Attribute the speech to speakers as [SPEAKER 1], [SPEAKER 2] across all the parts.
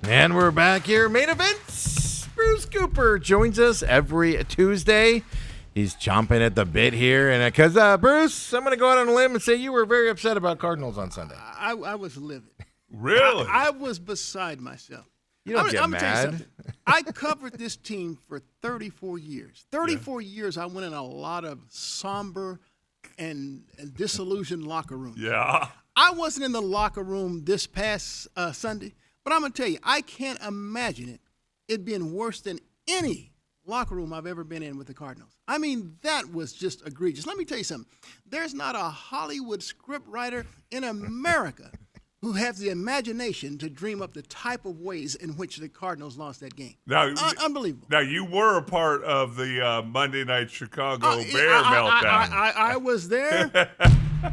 [SPEAKER 1] And we're back here. Main events. Bruce Cooper joins us every Tuesday. He's chomping at the bit here. And because, Bruce, I'm going to go out on a limb and say you were very upset about Cardinals on Sunday.
[SPEAKER 2] I was livid.
[SPEAKER 3] Really?
[SPEAKER 2] I was beside myself.
[SPEAKER 1] You don't get
[SPEAKER 2] I'm gonna tell you
[SPEAKER 1] mad.
[SPEAKER 2] something. I covered this team for 34 years. 34 years I went in a lot of somber and disillusioned locker rooms.
[SPEAKER 3] Yeah.
[SPEAKER 2] I wasn't in the locker room this past Sunday, but I'm going to tell you, I can't imagine it being worse than any locker room I've ever been in with the Cardinals. I mean, that was just egregious. Let me tell you something. There's not a Hollywood scriptwriter in America who has the imagination to dream up the type of ways in which the Cardinals lost that game.
[SPEAKER 3] Now,
[SPEAKER 2] Unbelievable.
[SPEAKER 3] Now, you were a part of the Monday Night Chicago Bear meltdown.
[SPEAKER 2] I was there,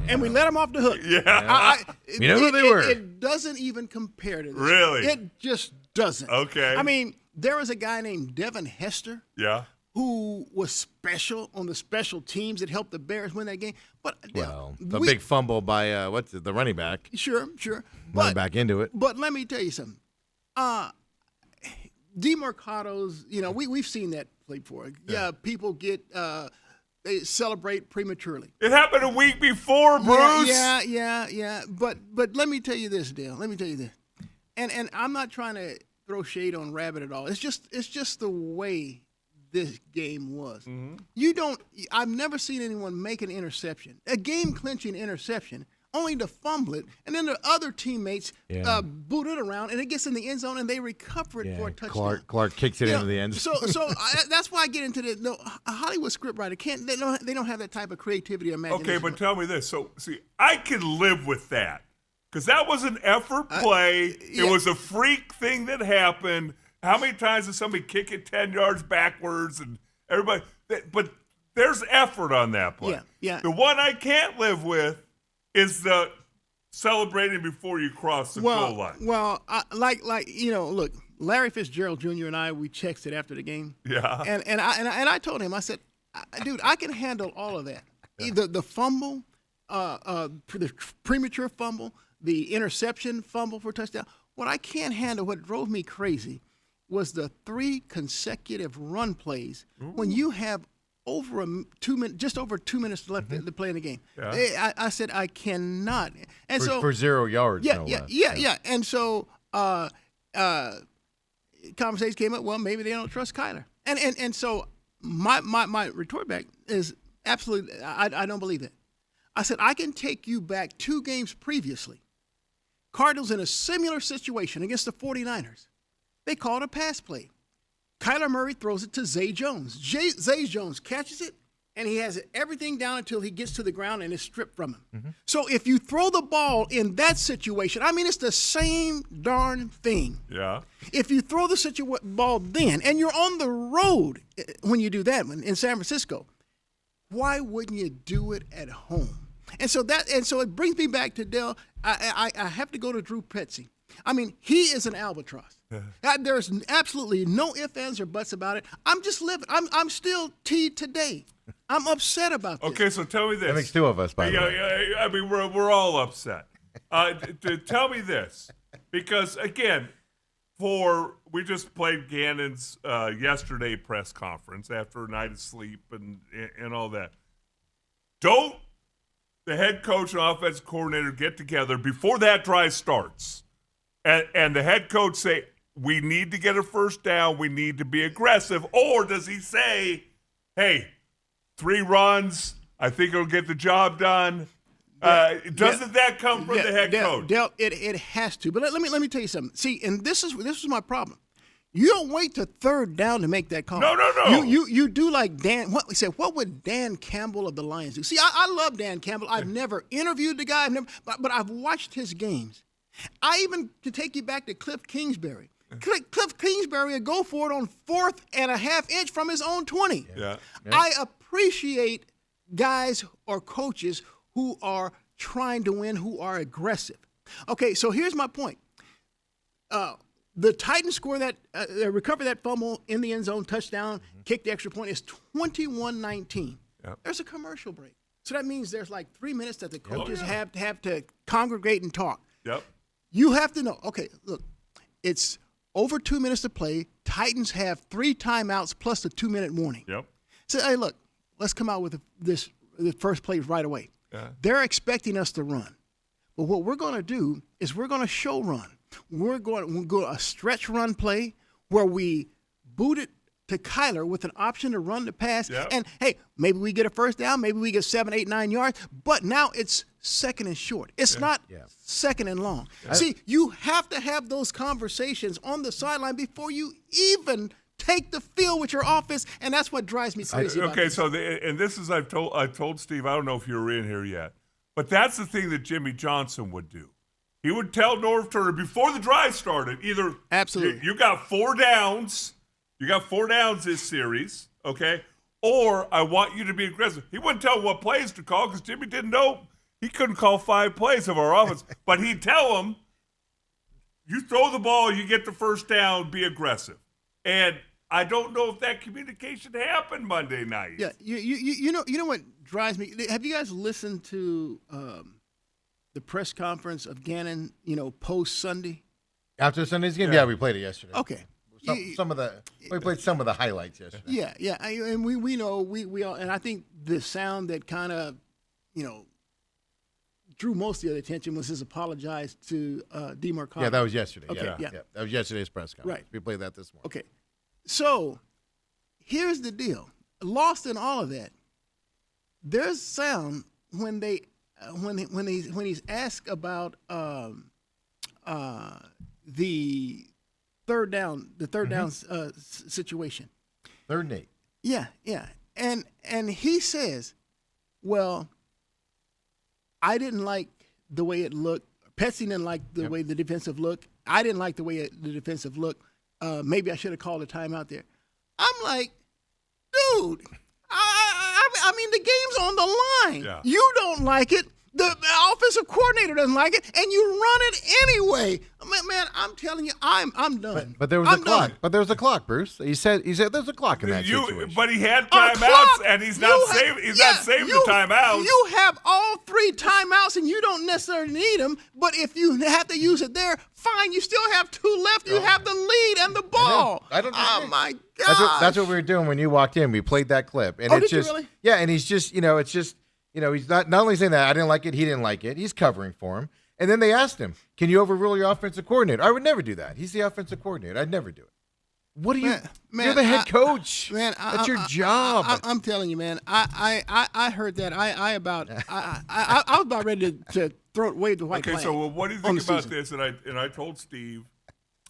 [SPEAKER 2] and we let them off the hook.
[SPEAKER 3] Yeah.
[SPEAKER 1] You know who they were.
[SPEAKER 2] It doesn't even compare to this.
[SPEAKER 3] Really?
[SPEAKER 2] It just doesn't.
[SPEAKER 3] Okay.
[SPEAKER 2] I mean, there was a guy named Devin Hester
[SPEAKER 3] Yeah.
[SPEAKER 2] who was special on the special teams that helped the Bears win that game. But
[SPEAKER 1] Well, the big fumble by, the running back.
[SPEAKER 2] Sure.
[SPEAKER 1] Running back into it.
[SPEAKER 2] But let me tell you something. DeMarcado's, we've seen that played before. Yeah, people get they celebrate prematurely.
[SPEAKER 3] It happened a week before, Bruce.
[SPEAKER 2] Yeah. But let me tell you this, Dale. Let me tell you this. And I'm not trying to throw shade on Rabbit at all. It's just the way this game was. Mm-hmm. I've never seen anyone make an interception, a game-clinching interception, only to fumble it, and then the other teammates boot it around, and it gets in the end zone, and they recover it for a touchdown.
[SPEAKER 1] Clark kicks it into the end zone.
[SPEAKER 2] That's why I get into a Hollywood scriptwriter can't. They don't have that type of creativity or imagination.
[SPEAKER 3] Okay, but tell me this. So, see, I can live with that because that was an effort play. It was a freak thing that happened. How many times does somebody kick it 10 yards backwards and everybody? But there's effort on that play.
[SPEAKER 2] Yeah.
[SPEAKER 3] The one I can't live with is the celebrating before you cross the goal line.
[SPEAKER 2] Well, look, Larry Fitzgerald Jr. and I, we texted after the game.
[SPEAKER 3] Yeah.
[SPEAKER 2] And I told him, I said, dude, I can handle all of that. The fumble, the premature fumble, the interception fumble for a touchdown. What I can't handle, what drove me crazy, was the 3 consecutive run plays when you have just over 2 minutes left to play in the game.
[SPEAKER 3] Yeah.
[SPEAKER 2] I said I cannot, and
[SPEAKER 1] for 0 yards.
[SPEAKER 2] Yeah. And so conversation came up. Well, maybe they don't trust Kyler, and so my retort back is absolutely. I don't believe that. I said I can take you back 2 games previously. Cardinals in a similar situation against the 49ers. They called a pass play. Kyler Murray throws it to Zay Jones. Zay Jones catches it, and he has everything down until he gets to the ground and it's stripped from him. Mm-hmm. So if you throw the ball in that situation, I mean, it's the same darn thing.
[SPEAKER 3] Yeah.
[SPEAKER 2] If you throw the ball then, and you're on the road when you do that in San Francisco, why wouldn't you do it at home? And so it brings me back to Dell. I have to go to Drew Petzing. I mean, he is an albatross. There's absolutely no ifs, ands, or buts about it. I'm just living. I'm still T today. I'm upset about this.
[SPEAKER 3] Okay, so tell me this.
[SPEAKER 1] That makes 2 of us, by the way.
[SPEAKER 3] I mean, we're all upset. Tell me this, because again, we just played Gannon's yesterday press conference after a night of sleep and all that. Don't the head coach and offensive coordinator get together before that drive starts, and the head coach say, we need to get a first down, we need to be aggressive, or does he say, hey, 3 runs, I think it'll get the job done? Doesn't that come from the head coach?
[SPEAKER 2] Del, it has to. But let me tell you something. See, and this is my problem. You don't wait to 3rd down to make that call.
[SPEAKER 3] No.
[SPEAKER 2] You do like Dan. What would Dan Campbell of the Lions do? See, I love Dan Campbell. I've never interviewed the guy. But I've watched his games. I even can take you back to Cliff Kingsbury. Cliff Kingsbury would go for it on 4th and a half inch from his own 20.
[SPEAKER 3] Yeah.
[SPEAKER 2] I appreciate guys or coaches who are trying to win, who are aggressive. Okay, so here's my point. The Titans score that, recover that fumble in the end zone, touchdown, kick the extra point. It's 21-19.
[SPEAKER 3] Yep.
[SPEAKER 2] There's a commercial break. So that means there's like 3 minutes that the coaches have to congregate and talk.
[SPEAKER 3] Yep.
[SPEAKER 2] You have to know, okay, look, it's over 2 minutes to play. Titans have 3 timeouts plus the 2-minute warning.
[SPEAKER 3] Yep.
[SPEAKER 2] So, hey, look, let's come out with the first play right away.
[SPEAKER 3] Yeah.
[SPEAKER 2] They're expecting us to run. But what we're going to do is we're going to show run. We're going to go a stretch run play where we boot it to Kyler with an option to run the pass.
[SPEAKER 3] Yep.
[SPEAKER 2] And, hey, maybe we get a first down. Maybe we get 7, 8, 9 yards. But now it's second and short. It's not second and long. See, you have to have those conversations on the sideline before you even take the field with your offense, and that's what drives me crazy.
[SPEAKER 3] Okay,
[SPEAKER 2] about
[SPEAKER 3] so and this is I told Steve, I don't know if you were in here yet, but that's the thing that Jimmy Johnson would do. He would tell Norv Turner before the drive started, either
[SPEAKER 2] Absolutely.
[SPEAKER 3] you got 4 downs, this series, okay, or I want you to be aggressive. He wouldn't tell what plays to call because Jimmy didn't know. He couldn't call 5 plays of our offense, but he'd tell him, you throw the ball, you get the first down, be aggressive. And I don't know if that communication happened Monday night.
[SPEAKER 2] Yeah, you know what drives me? Have you guys listened to the press conference of Gannon, post Sunday?
[SPEAKER 1] After Sunday's game, yeah, we played it yesterday.
[SPEAKER 2] Okay.
[SPEAKER 1] We played some of the highlights yesterday.
[SPEAKER 2] Yeah. And we know we all, and I think the sound that kind of, drew most of the attention was his apologize to DeMarcado.
[SPEAKER 1] Yeah, that was yesterday.
[SPEAKER 2] Okay,
[SPEAKER 1] yeah.
[SPEAKER 2] yeah.
[SPEAKER 1] That was yesterday's press conference.
[SPEAKER 2] Right.
[SPEAKER 1] We played that this morning.
[SPEAKER 2] Okay. So here's the deal. Lost in all of that, there's sound when they when he's asked about the third down situation.
[SPEAKER 1] 3rd and 8.
[SPEAKER 2] Yeah. And he says, well, I didn't like the way it looked. Petsy didn't like the way the defensive looked. I didn't like the way the defensive looked. Maybe I should have called a timeout there. I'm like, dude, I mean, the game's on the line.
[SPEAKER 3] Yeah.
[SPEAKER 2] You don't like it. The offensive coordinator doesn't like it, and you run it anyway. Man, I'm telling you, I'm done.
[SPEAKER 1] But there was a clock. But there was a clock, Bruce. He said there's a clock in that situation.
[SPEAKER 3] But he had
[SPEAKER 2] A
[SPEAKER 3] timeouts,
[SPEAKER 2] clock?
[SPEAKER 3] and he's not saving the timeouts.
[SPEAKER 2] You have all 3 timeouts, and you don't necessarily need them. But if you have to use it there, fine. You still have 2 left. You have the lead and the ball.
[SPEAKER 1] I don't
[SPEAKER 2] Oh
[SPEAKER 1] disagree.
[SPEAKER 2] my God.
[SPEAKER 1] That's what we were doing when you walked in. We played that clip, and
[SPEAKER 2] Oh,
[SPEAKER 1] it's
[SPEAKER 2] did you
[SPEAKER 1] just
[SPEAKER 2] really?
[SPEAKER 1] yeah. And he's just it's just he's not only saying that I didn't like it, he didn't like it. He's covering for him. And then they asked him, "Can you overrule your offensive coordinator?" I would never do that. He's the offensive coordinator. I'd never do it. What are you?
[SPEAKER 2] Man,
[SPEAKER 1] you're the head coach. That's your job.
[SPEAKER 2] I'm telling you, man. I heard that. I was about ready to wave the white
[SPEAKER 3] Okay,
[SPEAKER 2] flag.
[SPEAKER 3] so what do you
[SPEAKER 2] on
[SPEAKER 3] think
[SPEAKER 2] the
[SPEAKER 3] about
[SPEAKER 2] season.
[SPEAKER 3] this? And I told Steve,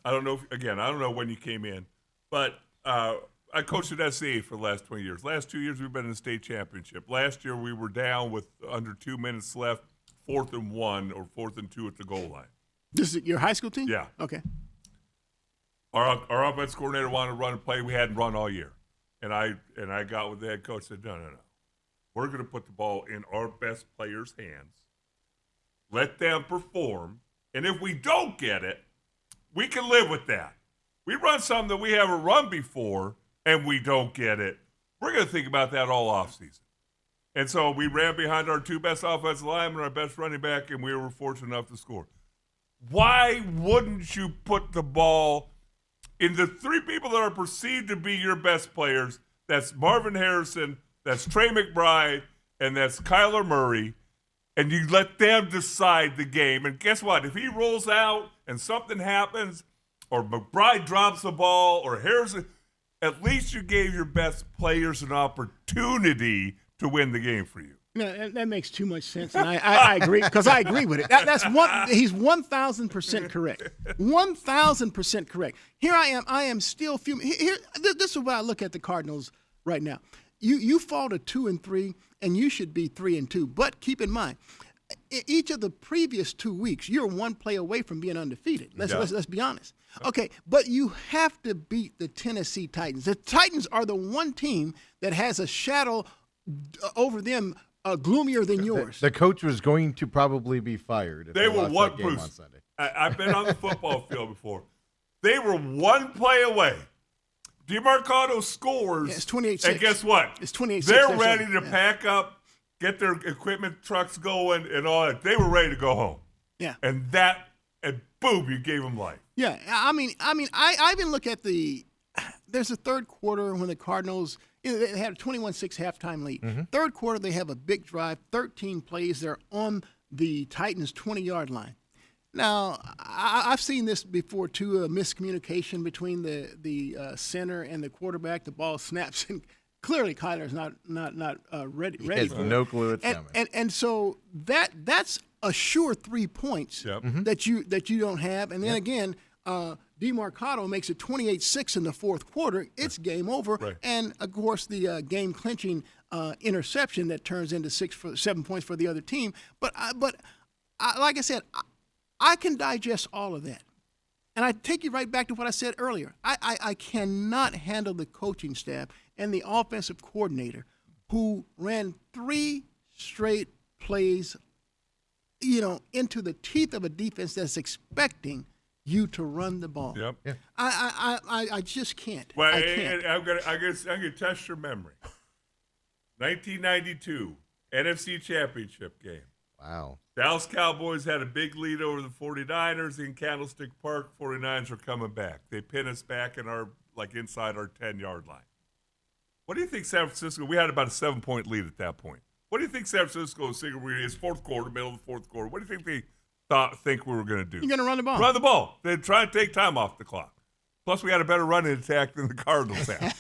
[SPEAKER 3] I don't know when you came in, but I coached at SCA for the last 20 years. Last 2 years we've been in the state championship. Last year we were down with under 2 minutes left, 4th and 1 or 4th and 2 at the goal line.
[SPEAKER 2] This is your high school team?
[SPEAKER 3] Yeah.
[SPEAKER 2] Okay.
[SPEAKER 3] Our offense coordinator wanted to run a play we hadn't run all year, and I got with the head coach and said, no, we're going to put the ball in our best players' hands, let them perform, and if we don't get it, we can live with that. We run something that we haven't run before, and we don't get it. We're going to think about that all offseason. And so we ran behind our 2 best offensive linemen, our best running back, and we were fortunate enough to score. Why wouldn't you put the ball in the 3 people that are perceived to be your best players? That's Marvin Harrison, that's Trey McBride, and that's Kyler Murray, and you let them decide the game. And guess what? If he rolls out and something happens, or McBride drops the ball, or Harrison, at least you gave your best players an opportunity to win the game for you.
[SPEAKER 2] No, that makes too much sense, and I agree because I agree with it. That's one. He's 1,000% correct. 1,000% correct. Here I am still fuming. This is why I look at the Cardinals right now. You fall to 2-3, and you should be 3-2. But keep in mind, each of the previous 2 weeks, you're 1 play away from being undefeated. Let's be honest. Okay, but you have to beat the Tennessee Titans. The Titans are the one team that has a shadow over them gloomier than yours.
[SPEAKER 1] The coach was going to probably be fired if
[SPEAKER 3] They were
[SPEAKER 1] lost
[SPEAKER 3] one
[SPEAKER 1] that game
[SPEAKER 3] Bruce.
[SPEAKER 1] on Sunday.
[SPEAKER 3] I've been on the football field before. They were 1 play away. DeMarcado scores.
[SPEAKER 2] Yeah, it's 28-6.
[SPEAKER 3] And guess what?
[SPEAKER 2] It's 28-6.
[SPEAKER 3] They're ready to pack up, get their equipment trucks going, and all that. They were ready to go home.
[SPEAKER 2] Yeah.
[SPEAKER 3] And boom, you gave them life.
[SPEAKER 2] Yeah, I even look at there's a third quarter when the Cardinals, they had a 21-6 halftime lead.
[SPEAKER 1] Mm-hmm.
[SPEAKER 2] Third quarter, they have a big drive, 13 plays. They're on the Titans' 20-yard line. Now, I've seen this before, too, a miscommunication between the center and the quarterback. The ball snaps, and clearly Kyler's not ready.
[SPEAKER 1] He has
[SPEAKER 2] for it.
[SPEAKER 1] no clue it's coming.
[SPEAKER 2] And so that's a sure 3 points
[SPEAKER 3] Yep.
[SPEAKER 2] that you don't have. And then again, DeMarcado makes it 28-6 in the fourth quarter. It's game over.
[SPEAKER 3] Right.
[SPEAKER 2] And of course, the game-clinching interception that turns into 7 points for the other team. But like I said, I can digest all of that. And I take you right back to what I said earlier. I cannot handle the coaching staff and the offensive coordinator who ran 3 straight plays, into the teeth of a defense that's expecting you to run the ball.
[SPEAKER 3] Yep. Yeah.
[SPEAKER 2] I just can't.
[SPEAKER 3] Well,
[SPEAKER 2] I can't.
[SPEAKER 3] I'm gonna test your memory. 1992 NFC Championship game.
[SPEAKER 1] Wow.
[SPEAKER 3] Dallas Cowboys had a big lead over the 49ers in Candlestick Park. 49ers are coming back. They pin us back in inside our 10-yard line. What do you think San Francisco? We had about a 7-point lead at that point. What do you think San Francisco was thinking? It's fourth quarter, middle of the fourth quarter. What do you think they think we were going to do?
[SPEAKER 2] You're going to run the ball.
[SPEAKER 3] Run the ball. They'd try and take time off the clock. Plus, we had a better running attack than the Cardinals had.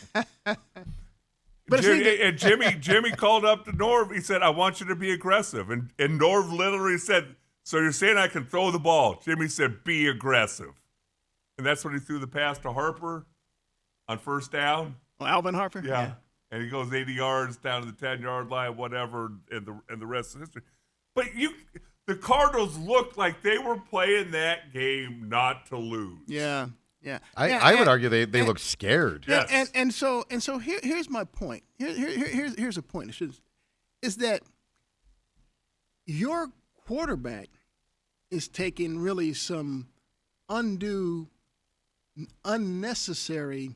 [SPEAKER 2] But
[SPEAKER 3] Jimmy called up to Norv. He said, "I want you to be aggressive." And Norv literally said, "So you're saying I can throw the ball?" Jimmy said, "Be aggressive." And that's when he threw the pass to Harper on first down.
[SPEAKER 2] Well, Alvin Harper?
[SPEAKER 3] Yeah. And he goes 80 yards down to the 10-yard line, whatever, and the rest of history. But the Cardinals looked like they were playing that game not to lose.
[SPEAKER 2] Yeah. Yeah.
[SPEAKER 1] I would argue they look scared.
[SPEAKER 3] Yes.
[SPEAKER 2] And so here's my point. Here's a point. Is that your quarterback is taking really some unnecessary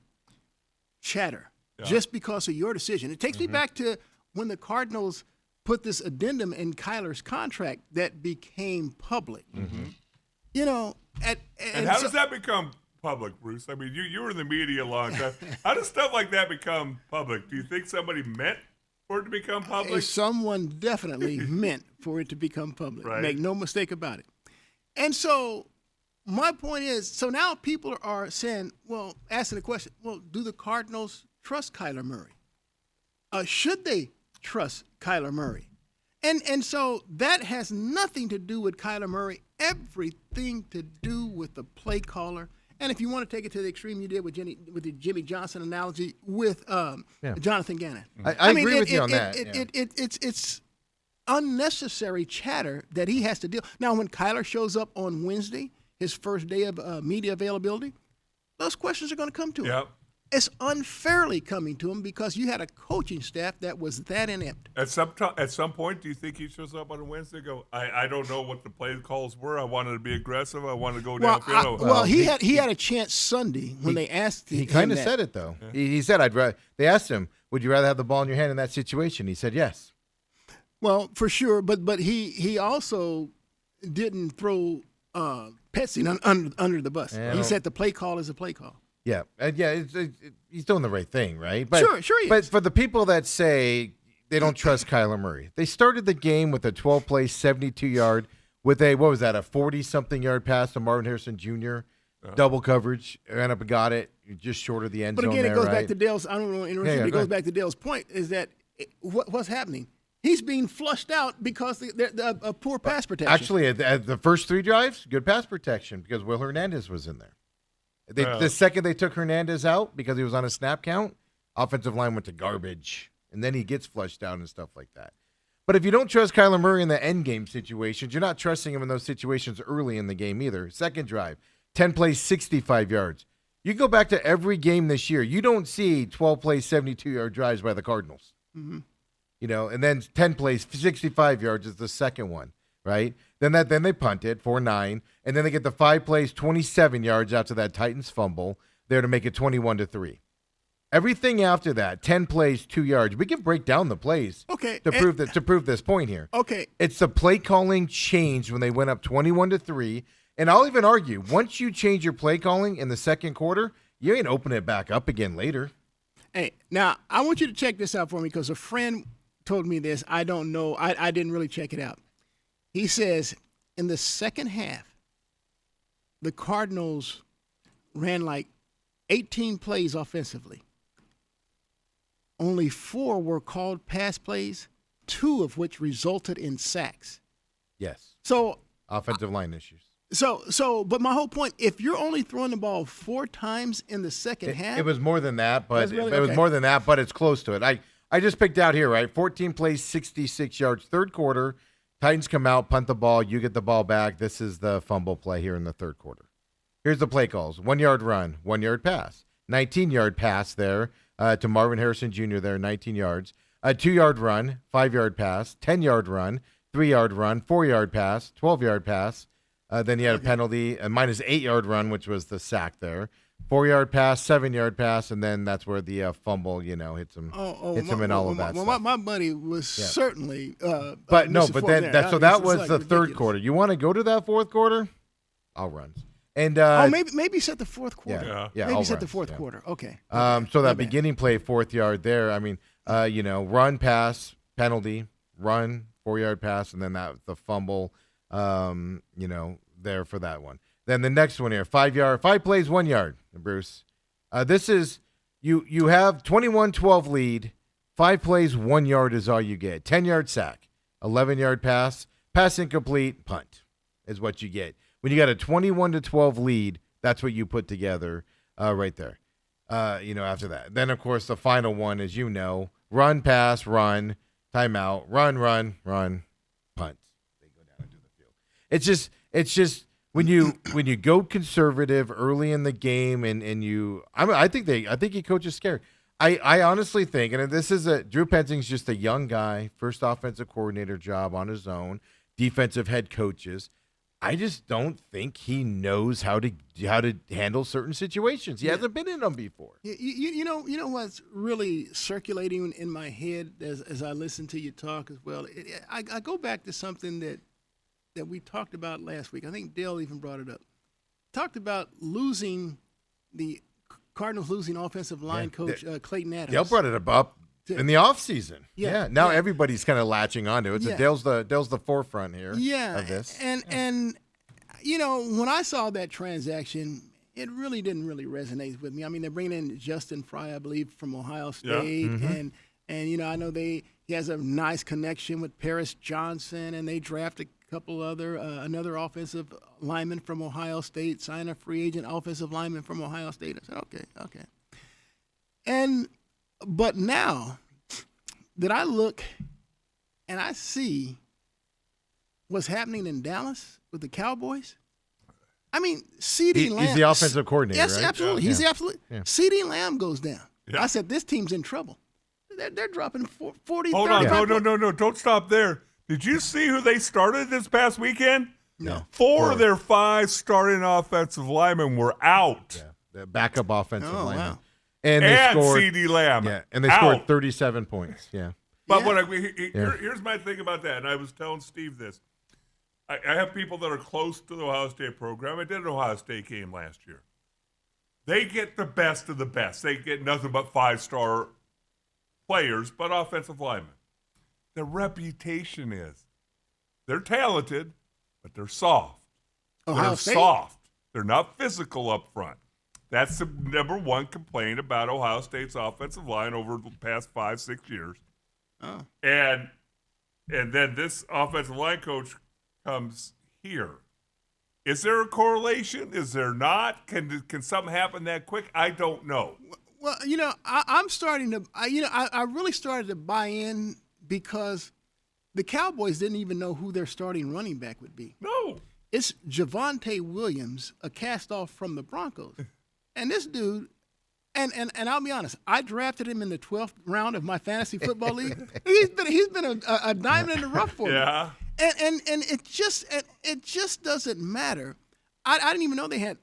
[SPEAKER 2] chatter just because of your decision. It takes me back to when the Cardinals put this addendum in Kyler's contract that became public. And
[SPEAKER 3] how does that become public, Bruce? I mean, you were in the media a long time. How does stuff like that become public? Do you think somebody meant for it to become public?
[SPEAKER 2] Someone definitely meant for it to become public.
[SPEAKER 3] Right.
[SPEAKER 2] Make no mistake about it. And so my point is, so now people are saying, well, asking the question, well, do the Cardinals trust Kyler Murray? Should they trust Kyler Murray? And so that has nothing to do with Kyler Murray, everything to do with the play caller. And if you want to take it to the extreme you did with the Jimmy Johnson analogy with Jonathan Gannon.
[SPEAKER 1] I agree with you on that.
[SPEAKER 2] It's unnecessary chatter that he has to deal. Now, when Kyler shows up on Wednesday, his first day of media availability, those questions are going to come to him.
[SPEAKER 3] Yep.
[SPEAKER 2] It's unfairly coming to him because you had a coaching staff that was that inept.
[SPEAKER 3] At some point, do you think he shows up on a Wednesday and go, I don't know what the play calls were. I wanted to be aggressive. I wanted to go downfield.
[SPEAKER 2] He had a chance Sunday when they asked him.
[SPEAKER 1] He kind of said it, though. Yeah. He said, they asked him, would you rather have the ball in your hand in that situation? He said yes.
[SPEAKER 2] Well, for sure, but he also didn't throw Petsy under the bus. He said the play call is a play call.
[SPEAKER 1] Yeah, he's doing the right thing, right? But,
[SPEAKER 2] sure he is.
[SPEAKER 1] But for the people that say they don't trust Kyler Murray, they started the game with a 12-play, 72-yard with a 40-something yard pass to Marvin Harrison Jr., double coverage, ran up and got it, just short of the end zone.
[SPEAKER 2] But again,
[SPEAKER 1] there,
[SPEAKER 2] it goes
[SPEAKER 1] right?
[SPEAKER 2] back to Dale's. I don't want to interrupt you. It goes back to Dale's point: is that what's happening? He's being flushed out because of poor pass protection.
[SPEAKER 1] Actually, at the first 3 drives, good pass protection because Will Hernandez was in there. The second they took Hernandez out because he was on a snap count, offensive line went to garbage, and then he gets flushed out and stuff like that. But if you don't trust Kyler Murray in the end game situations, you're not trusting him in those situations early in the game either. Second drive, 10 plays, 65 yards. You go back to every game this year, you don't see 12 plays, 72-yard drives by the Cardinals. Mm-hmm. And then 10 plays, 65 yards is the second one, right? Then they punt it, 4-9, and then they get the 5 plays, 27 yards after that Titans fumble there to make it 21-3. Everything after that, 10 plays, 2 yards. We can break down the plays to prove this point here.
[SPEAKER 2] Okay.
[SPEAKER 1] It's the play calling changed when they went up 21-3, And I'll even argue, once you change your play calling in the second quarter, you ain't opening it back up again later.
[SPEAKER 2] Hey, now I want you to check this out for me because a friend told me this. I don't know. I didn't really check it out. He says in the second half, the Cardinals ran like 18 plays offensively. Only 4 were called pass plays, 2 of which resulted in sacks.
[SPEAKER 1] Yes.
[SPEAKER 2] So
[SPEAKER 1] Offensive line issues.
[SPEAKER 2] but my whole point, if you're only throwing the ball 4 times in the second half.
[SPEAKER 1] It was more than that, but
[SPEAKER 2] really-
[SPEAKER 1] it was
[SPEAKER 2] okay.
[SPEAKER 1] more than that, but it's close to it. I just picked out here, right? 14 plays, 66 yards. Third quarter, Titans come out, punt the ball. You get the ball back. This is the fumble play here in the third quarter. Here's the play calls. 1 yard run, 1 yard pass. 19-yard pass there to Marvin Harrison Jr. there, 19 yards. A 2-yard run, 5-yard pass, 10-yard run, 3-yard run, 4-yard pass, 12-yard pass. Then you had a penalty, a minus 8-yard run, which was the sack there. 4-yard pass, 7-yard pass, and then that's where the fumble, hits him, in all of that stuff.
[SPEAKER 2] My buddy was certainly.
[SPEAKER 1] But no,
[SPEAKER 2] missing
[SPEAKER 1] but
[SPEAKER 2] form
[SPEAKER 1] then
[SPEAKER 2] there.
[SPEAKER 1] that
[SPEAKER 2] It's
[SPEAKER 1] was
[SPEAKER 2] like
[SPEAKER 1] the third
[SPEAKER 2] ridiculous.
[SPEAKER 1] quarter. You want to go to that fourth quarter? All runs. And
[SPEAKER 2] maybe set the fourth quarter.
[SPEAKER 1] yeah,
[SPEAKER 2] maybe
[SPEAKER 1] all
[SPEAKER 2] set the
[SPEAKER 1] runs,
[SPEAKER 2] fourth
[SPEAKER 1] yeah.
[SPEAKER 2] quarter. Okay.
[SPEAKER 1] So
[SPEAKER 2] My
[SPEAKER 1] that
[SPEAKER 2] bad.
[SPEAKER 1] beginning play, 4th yard there. I mean, run, pass, penalty, run, 4-yard pass, and then the fumble. There for that one. Then the next one here, 5 plays, 1 yard. Bruce, this is you have 21-12 lead. 5 plays, 1 yard is all you get. 10-yard sack, 11-yard pass incomplete, punt is what you get. When you got a 21-12 lead, that's what you put together right there. After that. Then, of course, the final one is, run, pass, run, timeout, run, punt. They go down into the field. It's just when you go conservative early in the game and I think he coaches scared. I honestly think, and this is Drew Pensing's just a young guy, first offensive coordinator job on his own, defensive head coaches. I just don't think he knows how to handle certain situations. He hasn't been in them before.
[SPEAKER 2] You know what's really circulating in my head as I listen to you talk as well. I go back to something that we talked about last week. I think Dale even brought it up. Talked about the Cardinals losing offensive line coach Clayton Adams.
[SPEAKER 1] Dale brought it up in the offseason.
[SPEAKER 2] Yeah,
[SPEAKER 1] Now
[SPEAKER 2] yeah.
[SPEAKER 1] everybody's kind of latching onto it. So
[SPEAKER 2] Yeah.
[SPEAKER 1] Dale's the forefront here
[SPEAKER 2] Yeah,
[SPEAKER 1] of this.
[SPEAKER 2] and when I saw that transaction, it really didn't really resonate with me. I mean, they're bringing in Justin Fry, I believe, from Ohio State, and I know he has a nice connection with Paris Johnson, and they drafted a couple another offensive lineman from Ohio State, sign a free agent offensive lineman from Ohio State. I said, okay. But now that I look and I see what's happening in Dallas with the Cowboys, I mean, C.D. Lamb.
[SPEAKER 1] He's the offensive coordinator,
[SPEAKER 2] Yes,
[SPEAKER 1] right?
[SPEAKER 2] absolutely.
[SPEAKER 1] Yeah.
[SPEAKER 2] He's absolutely.
[SPEAKER 1] Yeah.
[SPEAKER 2] C.D. Lamb goes down.
[SPEAKER 3] Yeah.
[SPEAKER 2] I said, this team's in trouble. They're dropping 40,
[SPEAKER 3] Hold on,
[SPEAKER 2] 35
[SPEAKER 3] no, don't stop there. Did you see who they started this past weekend?
[SPEAKER 2] No.
[SPEAKER 3] 4 of their 5 starting offensive linemen were out.
[SPEAKER 1] The backup offensive
[SPEAKER 2] Oh,
[SPEAKER 1] lineman.
[SPEAKER 2] wow.
[SPEAKER 1] And they
[SPEAKER 3] And
[SPEAKER 1] scored
[SPEAKER 3] C.D. Lamb.
[SPEAKER 1] Yeah, and they
[SPEAKER 3] out.
[SPEAKER 1] scored 37 points. Yeah.
[SPEAKER 3] But
[SPEAKER 2] Yeah.
[SPEAKER 3] here's my thing about that, and I was telling Steve this. I have people that are close to the Ohio State program. I did an Ohio State game last year. They get the best of the best. They get nothing but 5-star players, but offensive linemen. Their reputation is they're talented, but they're soft.
[SPEAKER 2] Ohio
[SPEAKER 3] They're
[SPEAKER 2] State?
[SPEAKER 3] soft. They're not physical up front. That's the number one complaint about Ohio State's offensive line over the past 5-6 years.
[SPEAKER 2] Oh.
[SPEAKER 3] And then this offensive line coach comes here. Is there a correlation? Is there not? Can something happen that quick? I don't know.
[SPEAKER 2] Well, I'm starting to, I really started to buy in because the Cowboys didn't even know who their starting running back would be.
[SPEAKER 3] No.
[SPEAKER 2] It's Javonte Williams, a cast-off from the Broncos. And this dude, and I'll be honest, I drafted him in the 12th round of my fantasy football league. He's been a diamond in the rough for me.
[SPEAKER 3] Yeah.
[SPEAKER 2] And it just doesn't matter. I didn't even know they had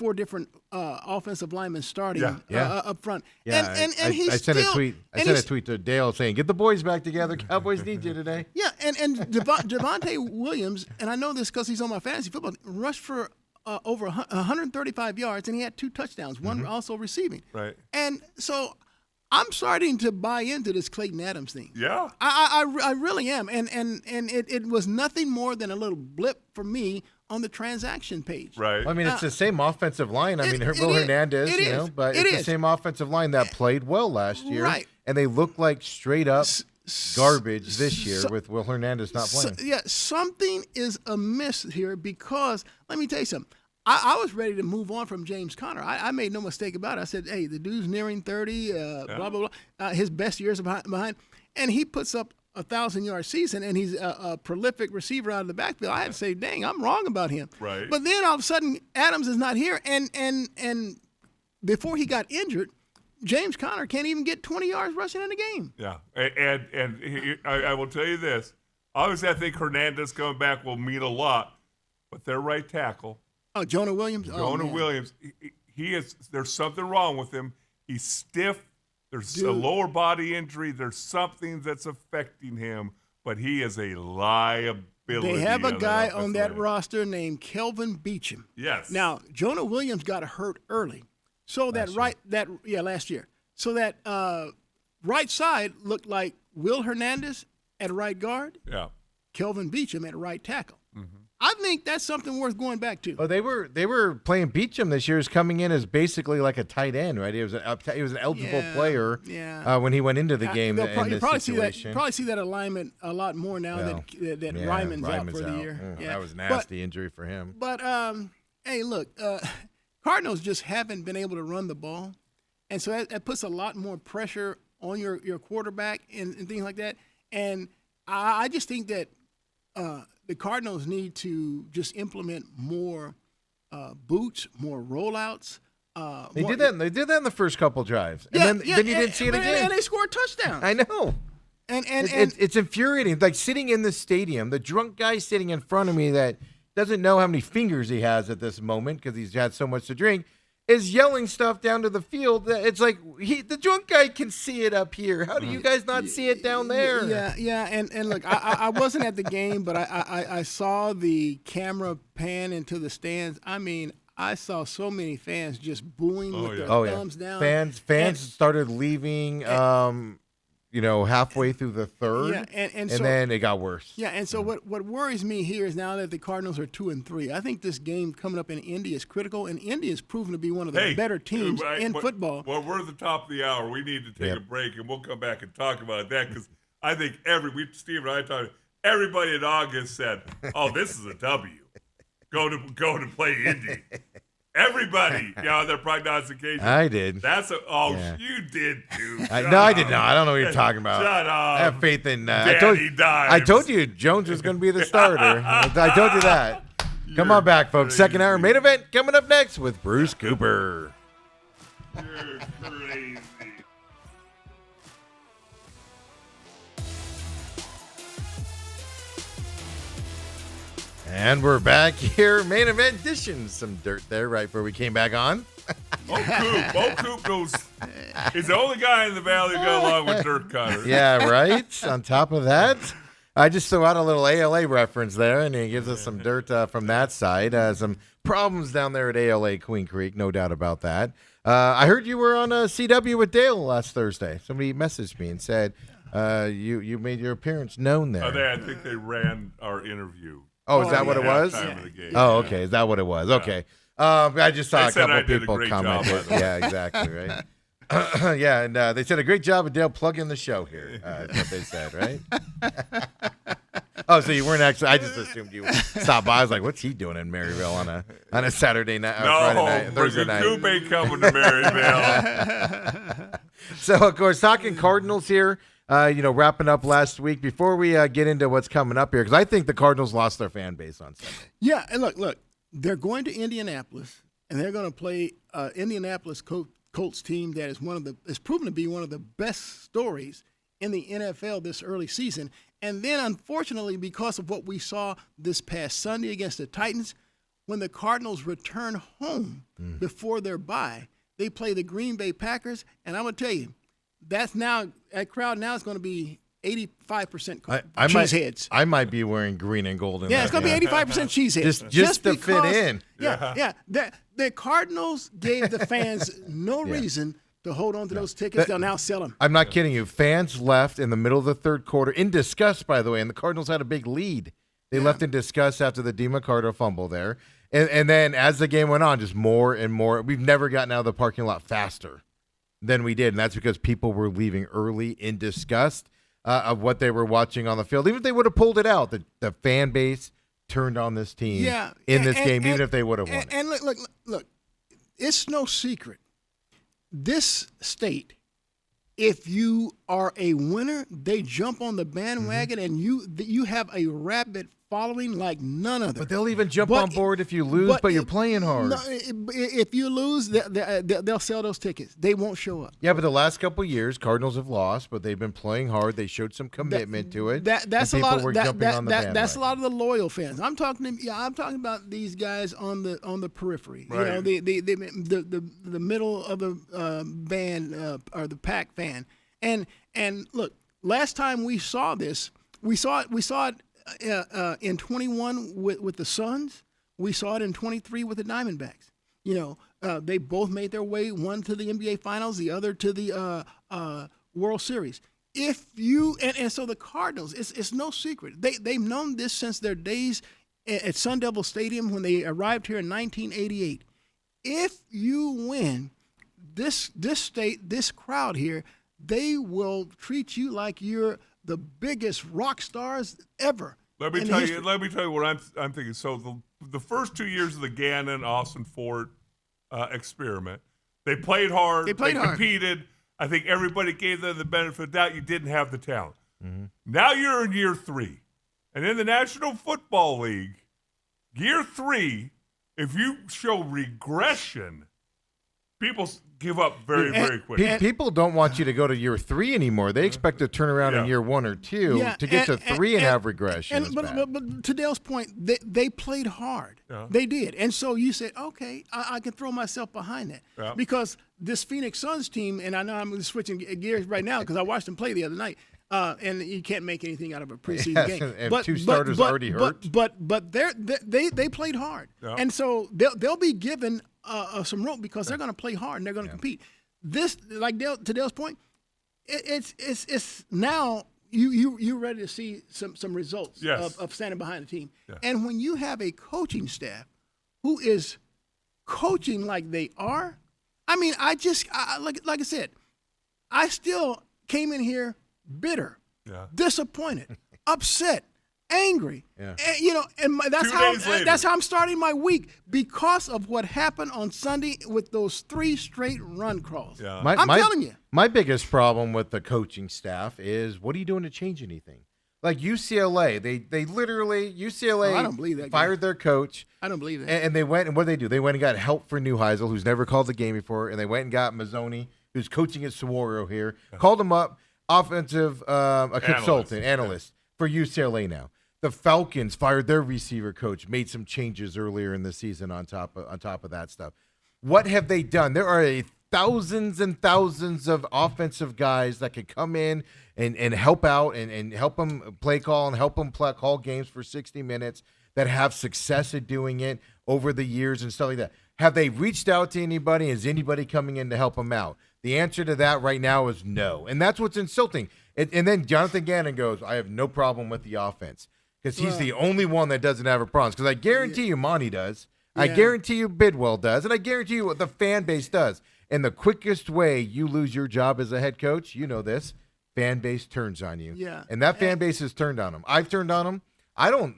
[SPEAKER 2] 4 different offensive linemen starting
[SPEAKER 1] Yeah.
[SPEAKER 2] up front.
[SPEAKER 1] Yeah,
[SPEAKER 2] and he's
[SPEAKER 1] I sent
[SPEAKER 2] still,
[SPEAKER 1] a tweet. I sent a tweet to Dale saying, "Get the boys back together. Cowboys need you today."
[SPEAKER 2] Yeah, and Devontae Williams, and I know this because he's on my fantasy football, rushed for over 135 yards, and he had 2 touchdowns, one also receiving.
[SPEAKER 3] Right.
[SPEAKER 2] And so I'm starting to buy into this Clayton Adams thing.
[SPEAKER 3] Yeah.
[SPEAKER 2] I really am, and it was nothing more than a little blip for me on the transaction page.
[SPEAKER 3] Right.
[SPEAKER 1] I mean, it's the same offensive line. I mean,
[SPEAKER 2] it
[SPEAKER 1] Will
[SPEAKER 2] is.
[SPEAKER 1] Hernandez,
[SPEAKER 2] It is.
[SPEAKER 1] but
[SPEAKER 2] It
[SPEAKER 1] it's the
[SPEAKER 2] is.
[SPEAKER 1] same offensive line that played well last year.
[SPEAKER 2] Right.
[SPEAKER 1] And they look like straight up garbage this year with Will Hernandez not playing.
[SPEAKER 2] Something is amiss here because let me tell you something. I was ready to move on from James Conner. I made no mistake about it. I said, hey, the dude's nearing 30, blah, blah, blah. His best years are behind. And he puts up a 1,000-yard season, and he's a prolific receiver out of the backfield. I had to say, dang, I'm wrong about him.
[SPEAKER 3] Right.
[SPEAKER 2] But then all of a sudden, Adams is not here. And before he got injured, James Conner can't even get 20 yards rushing in the game.
[SPEAKER 3] Yeah. And I will tell you this. Obviously, I think Hernandez coming back will mean a lot, but their right tackle,
[SPEAKER 2] Oh, Jonah Williams?
[SPEAKER 3] Jonah Williams, he is. There's something wrong with him. He's stiff. There's a lower body injury. There's something that's affecting him, but he is a liability.
[SPEAKER 2] They have a guy on
[SPEAKER 3] offensive
[SPEAKER 2] that
[SPEAKER 3] line.
[SPEAKER 2] roster named Kelvin Beachum.
[SPEAKER 3] Yes.
[SPEAKER 2] Now, Jonah Williams got hurt early. So last year. So that right side looked like Will Hernandez at right guard,
[SPEAKER 3] Yeah.
[SPEAKER 2] Kelvin Beachum at right tackle.
[SPEAKER 3] Mm-hmm.
[SPEAKER 2] I think that's something worth going back to.
[SPEAKER 1] Oh, they were playing Beachum this year as coming in as basically like a tight end, right? He was an eligible player when he went into the game
[SPEAKER 2] You'll
[SPEAKER 1] in this
[SPEAKER 2] probably
[SPEAKER 1] situation.
[SPEAKER 2] see that alignment a lot more now that Ryman's out for the year.
[SPEAKER 1] That was a nasty injury for him.
[SPEAKER 2] But hey, look, Cardinals just haven't been able to run the ball, and so that puts a lot more pressure on your quarterback and things like that. And I just think that the Cardinals need to just implement more boots, more rollouts.
[SPEAKER 1] They did that. They did that in the first couple drives, and then you didn't see it again.
[SPEAKER 2] And they scored touchdowns.
[SPEAKER 1] I know.
[SPEAKER 2] And
[SPEAKER 1] It's infuriating. Like sitting in the stadium, the drunk guy sitting in front of me that doesn't know how many fingers he has at this moment because he's had so much to drink, is yelling stuff down to the field. It's like the drunk guy can see it up here. How do you guys not see it down there?
[SPEAKER 2] Yeah. And look, I wasn't at the game, but I saw the camera pan into the stands. I mean, I saw so many fans just booing with their thumbs down.
[SPEAKER 1] Fans started leaving. Halfway through the third, and
[SPEAKER 2] so,
[SPEAKER 1] then it got worse.
[SPEAKER 2] Yeah, and so what worries me here is now that the Cardinals are 2-3, I think this game coming up in Indy is critical, and Indy has proven to be one of the better teams in football.
[SPEAKER 3] Well, we're at the top of the hour. We need to take a break, and we'll come back and talk about that because I think Steve and I talked. Everybody in August said, "Oh, this is a W. Go to play Indy." Everybody, their prognostication.
[SPEAKER 1] I did.
[SPEAKER 3] You did too.
[SPEAKER 1] I did not. I don't know what you're talking about.
[SPEAKER 3] Shut up.
[SPEAKER 1] I have faith in.
[SPEAKER 3] Danny
[SPEAKER 1] I told you Jones was going to be the starter. I told you that. Come on back, folks. Second hour main event coming up next with Bruce Cooper.
[SPEAKER 3] You're crazy.
[SPEAKER 1] And we're back here, main event edition. Some dirt there right before we came back on.
[SPEAKER 3] Coop knows. He's the only guy in the valley who got along with Dirt Cutter.
[SPEAKER 1] Yeah, right. On top of that, I just threw out a little ALA reference there, and he gives us some dirt from that side. Some problems down there at ALA Queen Creek, no doubt about that. I heard you were on CW with Dale last Thursday. Somebody messaged me and said you made your appearance known there.
[SPEAKER 3] I think they ran our interview.
[SPEAKER 1] Oh, is that what it was?
[SPEAKER 3] Halftime of the game.
[SPEAKER 1] Oh, okay. Is that what it was? Okay. I just saw
[SPEAKER 3] They
[SPEAKER 1] a
[SPEAKER 3] said
[SPEAKER 1] couple
[SPEAKER 3] I did a
[SPEAKER 1] people
[SPEAKER 3] great
[SPEAKER 1] comment.
[SPEAKER 3] job, by the way.
[SPEAKER 1] Yeah, exactly, right? Yeah, and they said a great job of Dale plugging the show here. That's what they said, right? Oh, so you weren't actually? I just assumed you stopped by. I was like, "What's he doing in Maryville on a Saturday night, Friday night, Thursday night?"
[SPEAKER 3] Coop ain't coming to Maryville.
[SPEAKER 1] So, of course, talking Cardinals here. Wrapping up last week. Before we get into what's coming up here, because I think the Cardinals lost their fan base on Sunday.
[SPEAKER 2] Yeah, and look, they're going to Indianapolis, and they're going to play Indianapolis Colts team that is proven to be one of the best stories in the NFL this early season. And then, unfortunately, because of what we saw this past Sunday against the Titans, when the Cardinals return home before their bye, they play the Green Bay Packers, and I'm gonna tell you, that crowd now is going to be 85% cheeseheads.
[SPEAKER 1] I might be wearing green and gold.
[SPEAKER 2] Yeah, it's going to be 85% cheeseheads.
[SPEAKER 1] Just to fit in.
[SPEAKER 2] Yeah. The Cardinals gave the fans no reason to hold on to those tickets. They'll now sell them.
[SPEAKER 1] I'm not kidding you. Fans left in the middle of the third quarter in disgust, by the way, and the Cardinals had a big lead. They left in disgust after the DeMarco fumble there. And then as the game went on, just more and more. We've never gotten out of the parking lot faster than we did, and that's because people were leaving early in disgust of what they were watching on the field. Even if they would have pulled it out, the fan base turned on this team in this game, even if they would have won it.
[SPEAKER 2] And look, it's no secret. This state, if you are a winner, they jump on the bandwagon, and you have a rabid following like none other.
[SPEAKER 1] But they'll even jump on board if you lose, but you're playing hard.
[SPEAKER 2] No, if you lose, they'll sell those tickets. They won't show up.
[SPEAKER 1] Yeah, but the last couple of years, Cardinals have lost, but they've been playing hard. They showed some commitment to it.
[SPEAKER 2] That's
[SPEAKER 1] and
[SPEAKER 2] a lot.
[SPEAKER 1] People were jumping on the bandwagon.
[SPEAKER 2] That's a lot of the loyal fans. I'm talking about these guys on the periphery.
[SPEAKER 3] Right.
[SPEAKER 2] You know, the middle of the band or the pack fan. And look, last time we saw this, we saw it in 21 with the Suns. We saw it in 23 with the Diamondbacks. You know, they both made their way, one to the NBA Finals, the other to the World Series. If you and so the Cardinals, it's no secret. They've known this since their days at Sun Devil Stadium when they arrived here in 1988. If you win, this state, this crowd here, they will treat you like you're the biggest rock stars ever.
[SPEAKER 3] Let me tell you what I'm thinking. So the first 2 years of the Gannon Austin Fort experiment, they played hard. They competed. I think everybody gave them the benefit of the doubt. You didn't have the talent. Mm-hmm. Now you're in year 3, and in the National Football League, year 3, if you show regression, people give up very quickly.
[SPEAKER 1] People don't want you to go to year 3 anymore. They expect to turn around in year 1 or 2 to get to 3 and have regression.
[SPEAKER 2] But to Dale's point, they played hard. Yeah. They did. And so you said, okay, I can throw myself behind that. Because this Phoenix Suns team, and I know I'm switching gears right now because I watched them play the other night, and you can't make anything out of a preseason game.
[SPEAKER 1] And 2 starters already hurt.
[SPEAKER 2] But they played hard. Yeah. And so they'll be given some rope because they're going to play hard and they're going to compete. This, like to Dale's point, it's now you're ready to see some results of standing behind the team. Yeah. And when you have a coaching staff who is coaching like they are, I mean, like I said, I still came in here bitter, disappointed, upset, angry. Yeah. And that's how I'm starting my week because of what happened on Sunday with those 3 straight run crawls. Yeah. I'm telling you.
[SPEAKER 1] My biggest problem with the coaching staff is, what are you doing to change anything? Like UCLA, they literally
[SPEAKER 2] I don't believe that
[SPEAKER 1] fired their coach.
[SPEAKER 2] I don't believe that.
[SPEAKER 1] And they went, and what did they do? They went and got help for Neuheisel, who's never called the game before, and they went and got Mazzoni, who's coaching at Saguaro here, called him up, offensive analyst for UCLA now. The Falcons fired their receiver coach, made some changes earlier in the season on top of that stuff. What have they done? There are thousands and thousands of offensive guys that could come in and help out and help them play call and help them call games for 60 minutes that have success at doing it over the years and stuff like that. Have they reached out to anybody? Is anybody coming in to help them out? The answer to that right now is no. And that's what's insulting. And then Jonathan Gannon goes, I have no problem with the offense. Because he's the only one that doesn't have a problem. Because I guarantee you Monty does. Yeah. I guarantee you Bidwell does. And I guarantee you what the fan base does. And the quickest way you lose your job as a head coach, you know this, fan base turns on you. Yeah. And that fan base has turned on him. I've turned on him.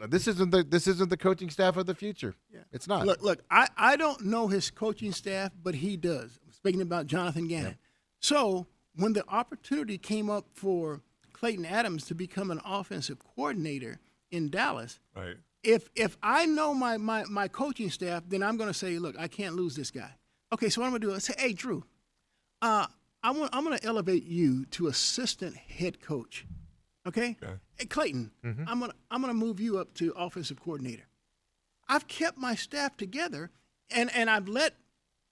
[SPEAKER 1] This isn't the coaching staff of the future. Yeah. It's not.
[SPEAKER 2] Look, I don't know his coaching staff, but he does. Speaking about Jonathan Gannon. Yeah. So when the opportunity came up for Clayton Adams to become an offensive coordinator in Dallas, right? If I know my coaching staff, then I'm going to say, look, I can't lose this guy. Okay, so what I'm going to do is say, hey, Drew, I'm going to elevate you to assistant head coach. Okay? Hey, Clayton, I'm going to move you up to offensive coordinator. I've kept my staff together, and I've let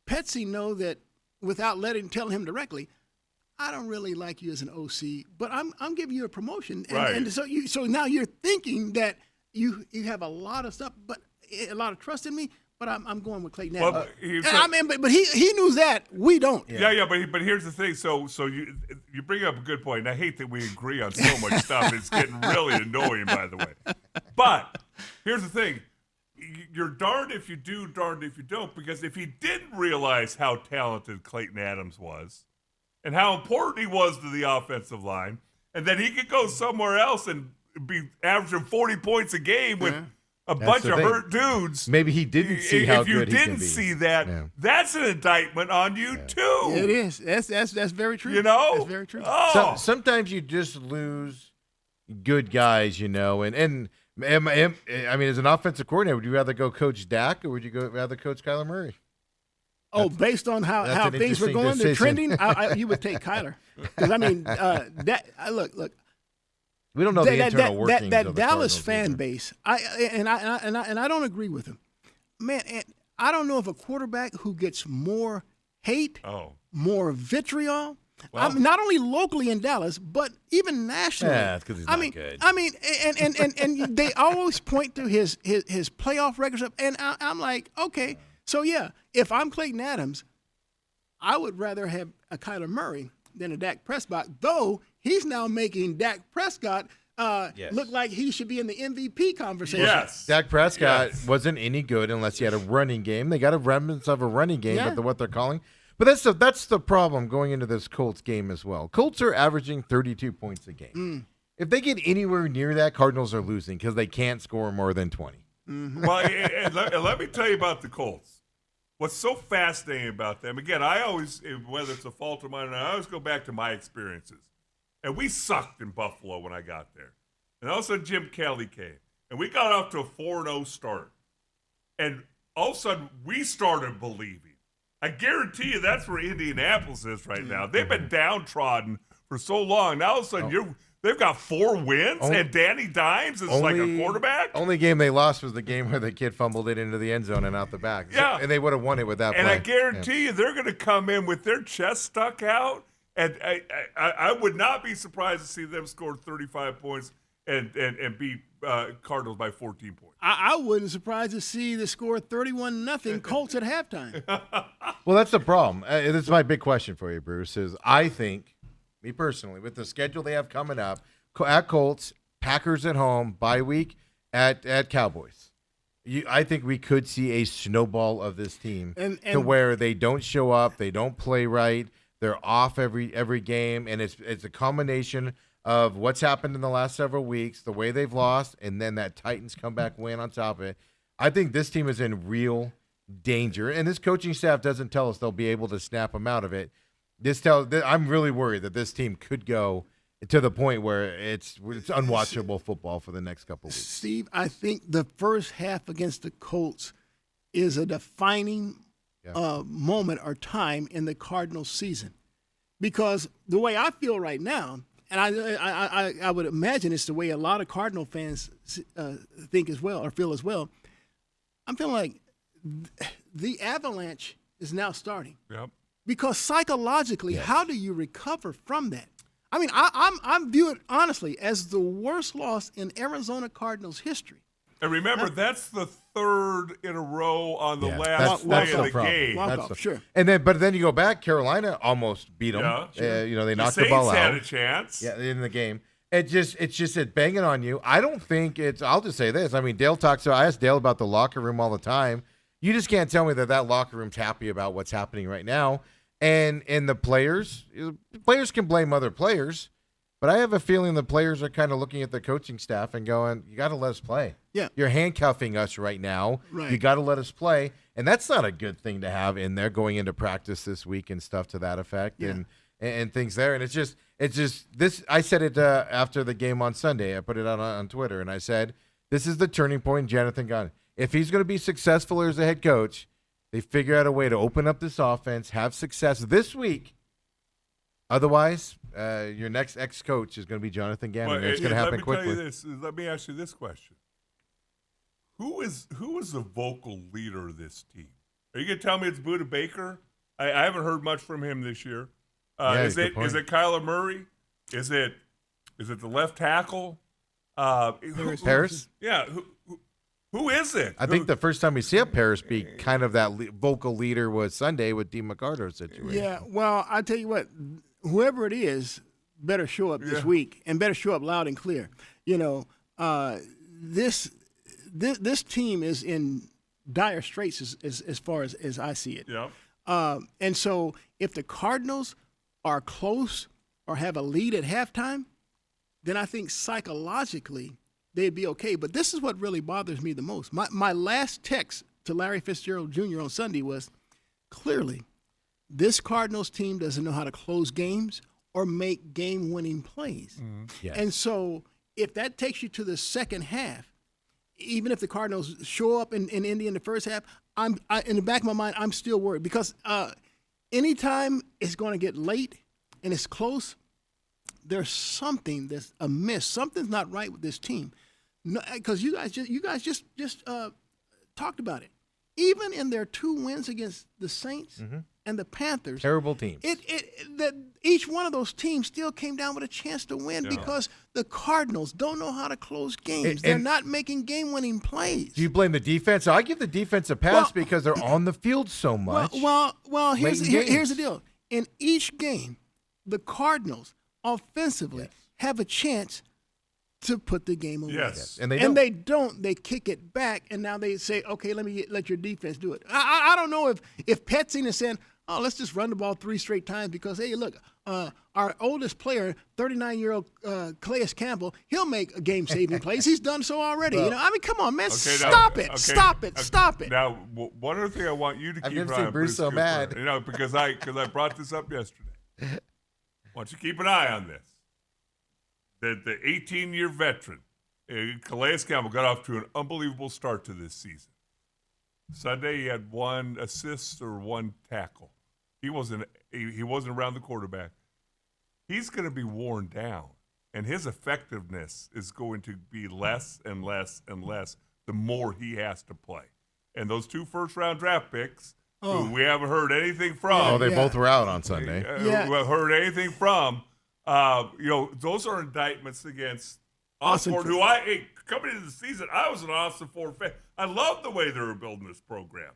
[SPEAKER 2] Petsy know that without telling him directly, I don't really like you as an OC, but I'm giving you a promotion,
[SPEAKER 3] Right.
[SPEAKER 2] and so now you're thinking that you have a lot of stuff, but a lot of trust in me. But I'm going with Clayton
[SPEAKER 3] Well,
[SPEAKER 2] Adams. But he knew that. We don't.
[SPEAKER 3] Yeah, but here's the thing. So you bring up a good point. And I hate that we agree on so much stuff. It's getting really annoying, by the way. But here's the thing. You're darned if you do, darned if you don't. Because if he didn't realize how talented Clayton Adams was and how important he was to the offensive line, and then he could go somewhere else and be averaging 40 points a game with a bunch
[SPEAKER 1] the
[SPEAKER 3] of
[SPEAKER 1] thing.
[SPEAKER 3] hurt dudes.
[SPEAKER 1] Maybe he didn't see how
[SPEAKER 3] If you
[SPEAKER 1] good he can
[SPEAKER 3] didn't
[SPEAKER 1] be.
[SPEAKER 3] see that,
[SPEAKER 1] Yeah.
[SPEAKER 3] that's an indictment on you too.
[SPEAKER 2] It is. That's very true.
[SPEAKER 3] You know,
[SPEAKER 2] that's very true.
[SPEAKER 3] Oh,
[SPEAKER 1] Sometimes you just lose good guys, and I mean, as an offensive coordinator, would you rather go coach Dak or would you rather coach Kyler Murray?
[SPEAKER 2] Based on how
[SPEAKER 1] an
[SPEAKER 2] things were
[SPEAKER 1] interesting
[SPEAKER 2] going, the
[SPEAKER 1] decision.
[SPEAKER 2] trending, you would take Kyler. Because I mean, look.
[SPEAKER 1] We don't know the internal workings
[SPEAKER 2] that
[SPEAKER 1] of the
[SPEAKER 2] Dallas
[SPEAKER 1] Cardinals
[SPEAKER 2] fan
[SPEAKER 1] either.
[SPEAKER 2] base. I don't agree with him, man. And I don't know if a quarterback who gets more hate, more vitriol.
[SPEAKER 3] Well-
[SPEAKER 2] Not only locally in Dallas, but even nationally.
[SPEAKER 1] Yeah, it's 'cause he's not good.
[SPEAKER 2] I mean, and they always point to his playoff records, and I'm like, okay, so yeah, if I'm Clayton Adams, I would rather have a Kyler Murray than a Dak Prescott, though he's now making Dak Prescott look like he should be in the MVP conversation.
[SPEAKER 3] yes.
[SPEAKER 1] Dak Prescott
[SPEAKER 3] Yes.
[SPEAKER 1] wasn't any good unless he had a running game. They got a remnants of a running game,
[SPEAKER 2] Yeah.
[SPEAKER 1] but what they're calling. But that's the problem going into this Colts game as well. Colts are averaging 32 points a game. If they get anywhere near that, Cardinals are losing because they can't score more than 20.
[SPEAKER 3] Well, and let me tell you about the Colts. What's so fascinating about them, again, I always, whether it's a fault of mine or not, I always go back to my experiences. And we sucked in Buffalo when I got there. And all of a sudden, Jim Kelly came. And we got off to a 4-0 start. And all of a sudden, we started believing. I guarantee you that's where Indianapolis is right now. They've been downtrodden for so long. Now all of a sudden, they've got 4 wins, and Danny Dimes is like a quarterback.
[SPEAKER 1] Only game they lost was the game where the kid fumbled it into the end zone and out the back.
[SPEAKER 3] Yeah.
[SPEAKER 1] And they would have won it with that
[SPEAKER 3] And
[SPEAKER 1] play.
[SPEAKER 3] I guarantee you they're going to come in with their chest stuck out. And I would not be surprised to see them score 35 points and beat Cardinals by 14 points.
[SPEAKER 2] I wouldn't surprised to see the score 31-0 Colts at halftime.
[SPEAKER 1] Well, that's the problem. This is my big question for you, Bruce, is I think, me personally, with the schedule they have coming up, at Colts, Packers at home, bye week, at Cowboys. I think we could see a snowball of this team to where they don't show up, they don't play right, they're off every game, and it's a combination of what's happened in the last several weeks, the way they've lost, and then that Titans comeback win on top of it. I think this team is in real danger, and this coaching staff doesn't tell us they'll be able to snap them out of it. I'm really worried that this team could go to the point where it's unwatchable football for the next couple of weeks.
[SPEAKER 2] Steve, I think the first half against the Colts is a defining moment or time in the Cardinals season. Because the way I feel right now, and I would imagine it's the way a lot of Cardinal fans think as well or feel as well, I'm feeling like the avalanche is now starting.
[SPEAKER 3] Yep.
[SPEAKER 2] Because psychologically, how do you recover from that? I mean, I'm viewing it honestly as the worst loss in Arizona Cardinals history.
[SPEAKER 3] And remember, that's the third in a row on the
[SPEAKER 1] Yeah,
[SPEAKER 3] last play
[SPEAKER 1] that's
[SPEAKER 3] of
[SPEAKER 1] the
[SPEAKER 3] the
[SPEAKER 1] problem.
[SPEAKER 3] game.
[SPEAKER 2] Walk-off, sure.
[SPEAKER 1] And then you go back, Carolina almost beat them.
[SPEAKER 3] Yeah, sure.
[SPEAKER 1] They knocked the
[SPEAKER 3] Saints
[SPEAKER 1] ball out.
[SPEAKER 3] had a chance.
[SPEAKER 1] Yeah, in the game. It's just banging on you. I don't think I'll just say this. I mean, Dale talks to, I ask Dale about the locker room all the time. You just can't tell me that locker room's happy about what's happening right now. And the players can blame other players, but I have a feeling the players are kind of looking at the coaching staff and going, you got to let us play.
[SPEAKER 2] Yeah.
[SPEAKER 1] You're handcuffing us right now.
[SPEAKER 2] Right.
[SPEAKER 1] You got to let us play. And that's not a good thing to have in there going into practice this week and stuff to that effect.
[SPEAKER 2] Yeah.
[SPEAKER 1] And things there. And it's just this. I said it after the game on Sunday. I put it on Twitter, and I said, this is the turning point in Jonathan Gannon. If he's going to be successful as a head coach, they figure out a way to open up this offense, have success this week. Otherwise, your next ex-coach is going to be Jonathan Gannon, and it's going to happen quickly.
[SPEAKER 3] Let me ask you this question. who is the vocal leader of this team? Are you gonna tell me it's Budda Baker? I haven't heard much from him this year. Is it Kyler Murray? Is it the left tackle?
[SPEAKER 1] Paris?
[SPEAKER 3] Yeah. Who is it?
[SPEAKER 1] I think the first time we see a Paris be kind of that vocal leader was Sunday with Dean McCarter's situation.
[SPEAKER 2] Yeah, well, I tell you what, whoever it is better show up this week and better show up loud and clear. You know, this team is in dire straits as far as I see it.
[SPEAKER 3] Yeah.
[SPEAKER 2] And so if the Cardinals are close or have a lead at halftime, then I think psychologically they'd be okay. But this is what really bothers me the most. My last text to Larry Fitzgerald Jr. on Sunday was, clearly, this Cardinals team doesn't know how to close games or make game-winning plays.
[SPEAKER 1] Yes.
[SPEAKER 2] And so if that takes you to the second half, even if the Cardinals show up in Indy in the first half, in the back of my mind, I'm still worried because anytime it's going to get late and it's close, there's something that's amiss. Something's not right with this team. Because you guys just talked about it. Even in their 2 wins against the Saints and the Panthers,
[SPEAKER 1] Terrible teams.
[SPEAKER 2] Each one of those teams still came down with a chance to win because the Cardinals don't know how to close games. They're not making game-winning plays.
[SPEAKER 1] Do you blame the defense? I give the defense a pass because they're on the field so much.
[SPEAKER 2] Well, here's the deal. In each game, the Cardinals offensively have a chance to put the game away.
[SPEAKER 3] Yes.
[SPEAKER 1] And they
[SPEAKER 2] don't. They kick it back, and now they say, okay, let your defense do it. I don't know if Petzing is saying, oh, let's just run the ball 3 straight times because, hey, look, our oldest player, 39-year-old Calais Campbell, he'll make a game-saving plays. He's done so already.
[SPEAKER 1] Well,
[SPEAKER 2] I mean, come on, man.
[SPEAKER 3] Stop
[SPEAKER 2] it.
[SPEAKER 3] Now, one other thing I want you to keep an eye on,
[SPEAKER 1] Bruce so
[SPEAKER 3] Cooper,
[SPEAKER 1] mad.
[SPEAKER 3] Because I brought this up yesterday. I want you to keep an eye on this. The 18-year veteran, Calais Campbell, got off to an unbelievable start to this season. Sunday, he had 1 assist or 1 tackle. He wasn't around the quarterback. He's going to be worn down, and his effectiveness is going to be less and less and less the more he has to play. And those 2 first-round draft picks, who we haven't heard anything from.
[SPEAKER 1] Oh, they both were out on Sunday.
[SPEAKER 3] We haven't heard anything from. Those are indictments against Austin Ford, who coming into the season, I was an Austin Ford fan. I love the way they were building this program.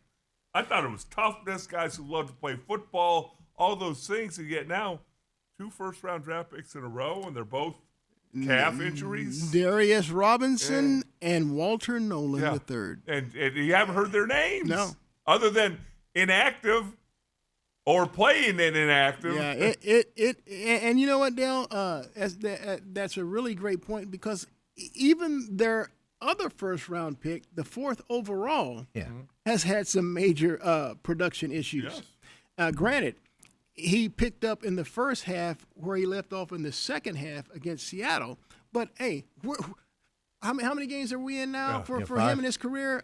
[SPEAKER 3] I thought it was toughness, guys who love to play football, all those things. And yet now, 2 first-round draft picks in a row, and they're both calf injuries.
[SPEAKER 2] Darius Robinson and Walter Nolan III.
[SPEAKER 3] And you haven't heard their names.
[SPEAKER 2] No.
[SPEAKER 3] Other than inactive or playing in inactive.
[SPEAKER 2] Yeah, and you know what, Dale? That's a really great point because even their other first-round pick, the 4th overall, has had some major production issues.
[SPEAKER 3] Yes.
[SPEAKER 2] Granted, he picked up in the first half where he left off in the second half against Seattle. But, hey, how many games are we in now for him in his career?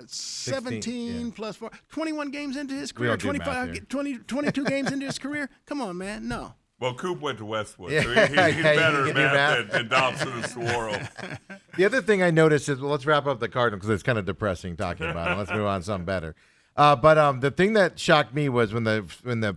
[SPEAKER 2] 17 plus 4. 21 games into his career. 22 games into his career. Come on, man. No.
[SPEAKER 3] Well, Coop went to Westwood, so he's better at math than Dobson and Saguaro.
[SPEAKER 1] The other thing I noticed is, let's wrap up the Cardinals because it's kind of depressing talking about it. Let's move on to something better. But the thing that shocked me was when the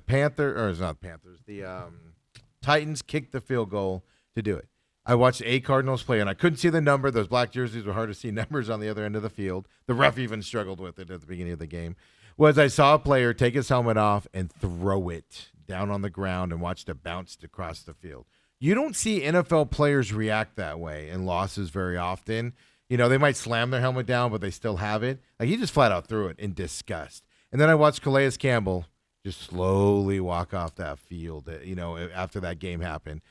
[SPEAKER 1] Titans kicked the field goal to do it. I watched 8 Cardinals play, and I couldn't see the number. Those black jerseys were hard to see numbers on the other end of the field. The ref even struggled with it at the beginning of the game. I saw a player take his helmet off and throw it down on the ground and watched it bounce across the field. You don't see NFL players react that way in losses very often. They might slam their helmet down, but they still have it. He just flat out threw it in disgust. And then I watched Calais Campbell just slowly walk off that field, after that game happened.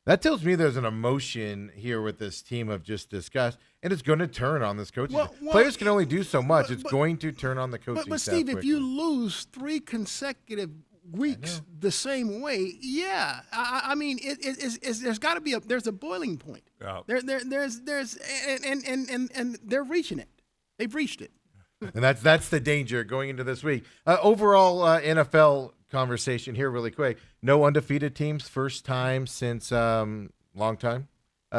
[SPEAKER 1] That tells me there's an emotion here with this team of just disgust, and it's going to turn on this coaching staff. Players can only do so much. It's going to turn on the coaching staff.
[SPEAKER 2] But Steve,
[SPEAKER 1] quickly.
[SPEAKER 2] If you lose 3 consecutive weeks the same way, I mean, there's got to be there's a boiling point.
[SPEAKER 3] Yeah.
[SPEAKER 2] There's and they're reaching it. They've reached it.
[SPEAKER 1] And that's the danger going into this week. Overall NFL conversation here really quick. No undefeated teams, first time since long time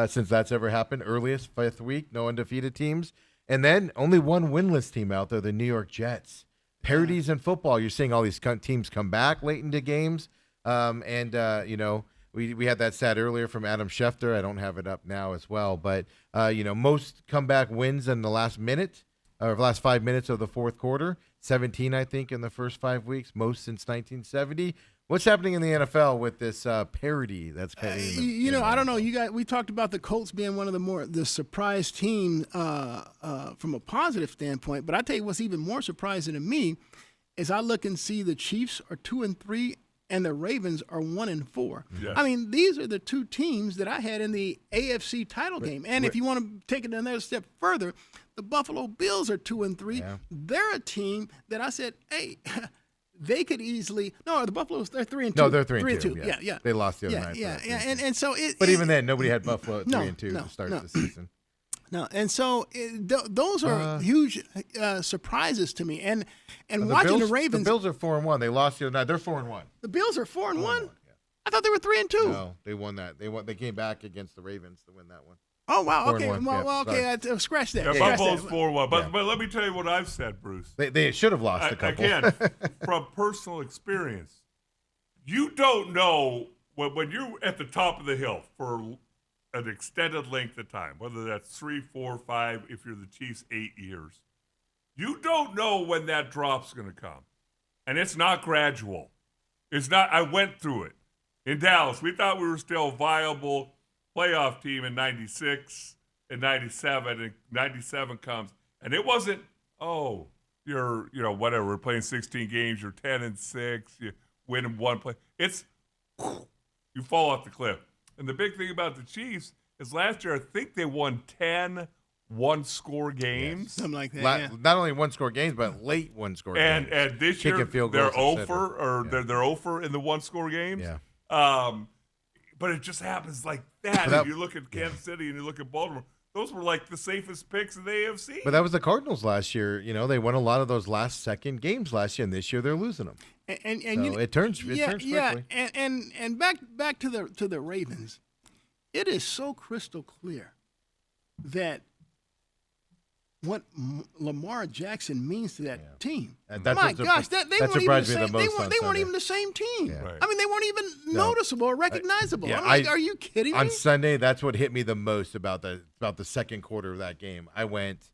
[SPEAKER 1] since that's ever happened. Earliest 5th week, no undefeated teams. And then only one winless team out there, the New York Jets. Parodies in football. You're seeing all these teams come back late into games. You know, we had that stat earlier from Adam Schefter. I don't have it up now as well. But, you know, most comeback wins in the last minute or last 5 minutes of the fourth quarter. 17, I think, in the first 5 weeks, most since 1970. What's happening in the NFL with this parody that's
[SPEAKER 2] you know, I don't know. We talked about the Colts being one of the surprise team from a positive standpoint, but I tell you what's even more surprising to me is I look and see the Chiefs are 2-3 and the Ravens are 1-4.
[SPEAKER 3] Yes.
[SPEAKER 2] I mean, these are the two teams that I had in the AFC title game. And if you want to take it another step further, the Buffalo Bills are 2-3.
[SPEAKER 1] Yeah.
[SPEAKER 2] They're a team that I said, hey. They could easily the Buffaloes. They're 3-2.
[SPEAKER 1] No, they're 3-2.
[SPEAKER 2] Yeah.
[SPEAKER 1] They lost the other night.
[SPEAKER 2] Yeah. And so
[SPEAKER 1] but even then, nobody had Buffalo at 3-2 to start the season.
[SPEAKER 2] No, and so those are huge surprises to me. And watching the Ravens,
[SPEAKER 1] the Bills are 4-1. They lost the other night. They're 4-1.
[SPEAKER 2] The Bills are 4-1.
[SPEAKER 1] Yeah.
[SPEAKER 2] I thought they were 3-2.
[SPEAKER 1] No, they won that. They came back against the Ravens to win that one.
[SPEAKER 2] Oh wow.
[SPEAKER 1] 4-1.
[SPEAKER 2] Okay. Well,
[SPEAKER 1] Yeah,
[SPEAKER 2] okay. Scratch that.
[SPEAKER 3] Yeah,
[SPEAKER 2] Scratch
[SPEAKER 3] Buffalo's
[SPEAKER 2] that.
[SPEAKER 3] 4-1. But let me tell you what I've said, Bruce.
[SPEAKER 1] They should have lost a couple.
[SPEAKER 3] Again, from personal experience, you don't know when you're at the top of the hill for an extended length of time, whether that's 3, 4, 5, if you're the Chiefs, 8 years. You don't know when that drop's going to come. And it's not gradual. It's not. I went through it. In Dallas, we thought we were still a viable playoff team in 96 and 97, and 97 comes. And it wasn't, you're, whatever, we're playing 16 games, you're 10-6, you win in one play. It's, you fall off the cliff. And the big thing about the Chiefs is last year, I think they won 10 one-score games.
[SPEAKER 2] Something like that.
[SPEAKER 1] Not only one-score games, but late one-score games.
[SPEAKER 3] And this
[SPEAKER 1] Kicking
[SPEAKER 3] year,
[SPEAKER 1] field
[SPEAKER 3] they're
[SPEAKER 1] goals, et cetera.
[SPEAKER 3] over, or they're over in the one-score games.
[SPEAKER 1] Yeah.
[SPEAKER 3] But it just happens like that. If you look at Kansas City and you look at Baltimore, those were like the safest picks in the AFC.
[SPEAKER 1] But that was the Cardinals last year. You know, they won a lot of those last-second games last year, and this year they're losing them.
[SPEAKER 2] And
[SPEAKER 1] so it turns quickly.
[SPEAKER 2] Yeah, and back to the Ravens. It is so crystal clear that what Lamar Jackson means to that team. My gosh, they weren't even the same. They weren't even the same team.
[SPEAKER 1] Yeah.
[SPEAKER 3] Right.
[SPEAKER 2] I mean, they weren't even noticeable or recognizable.
[SPEAKER 1] Yeah,
[SPEAKER 2] I'm like, are you kidding me?
[SPEAKER 1] On Sunday, that's what hit me the most about the second quarter of that game. I went,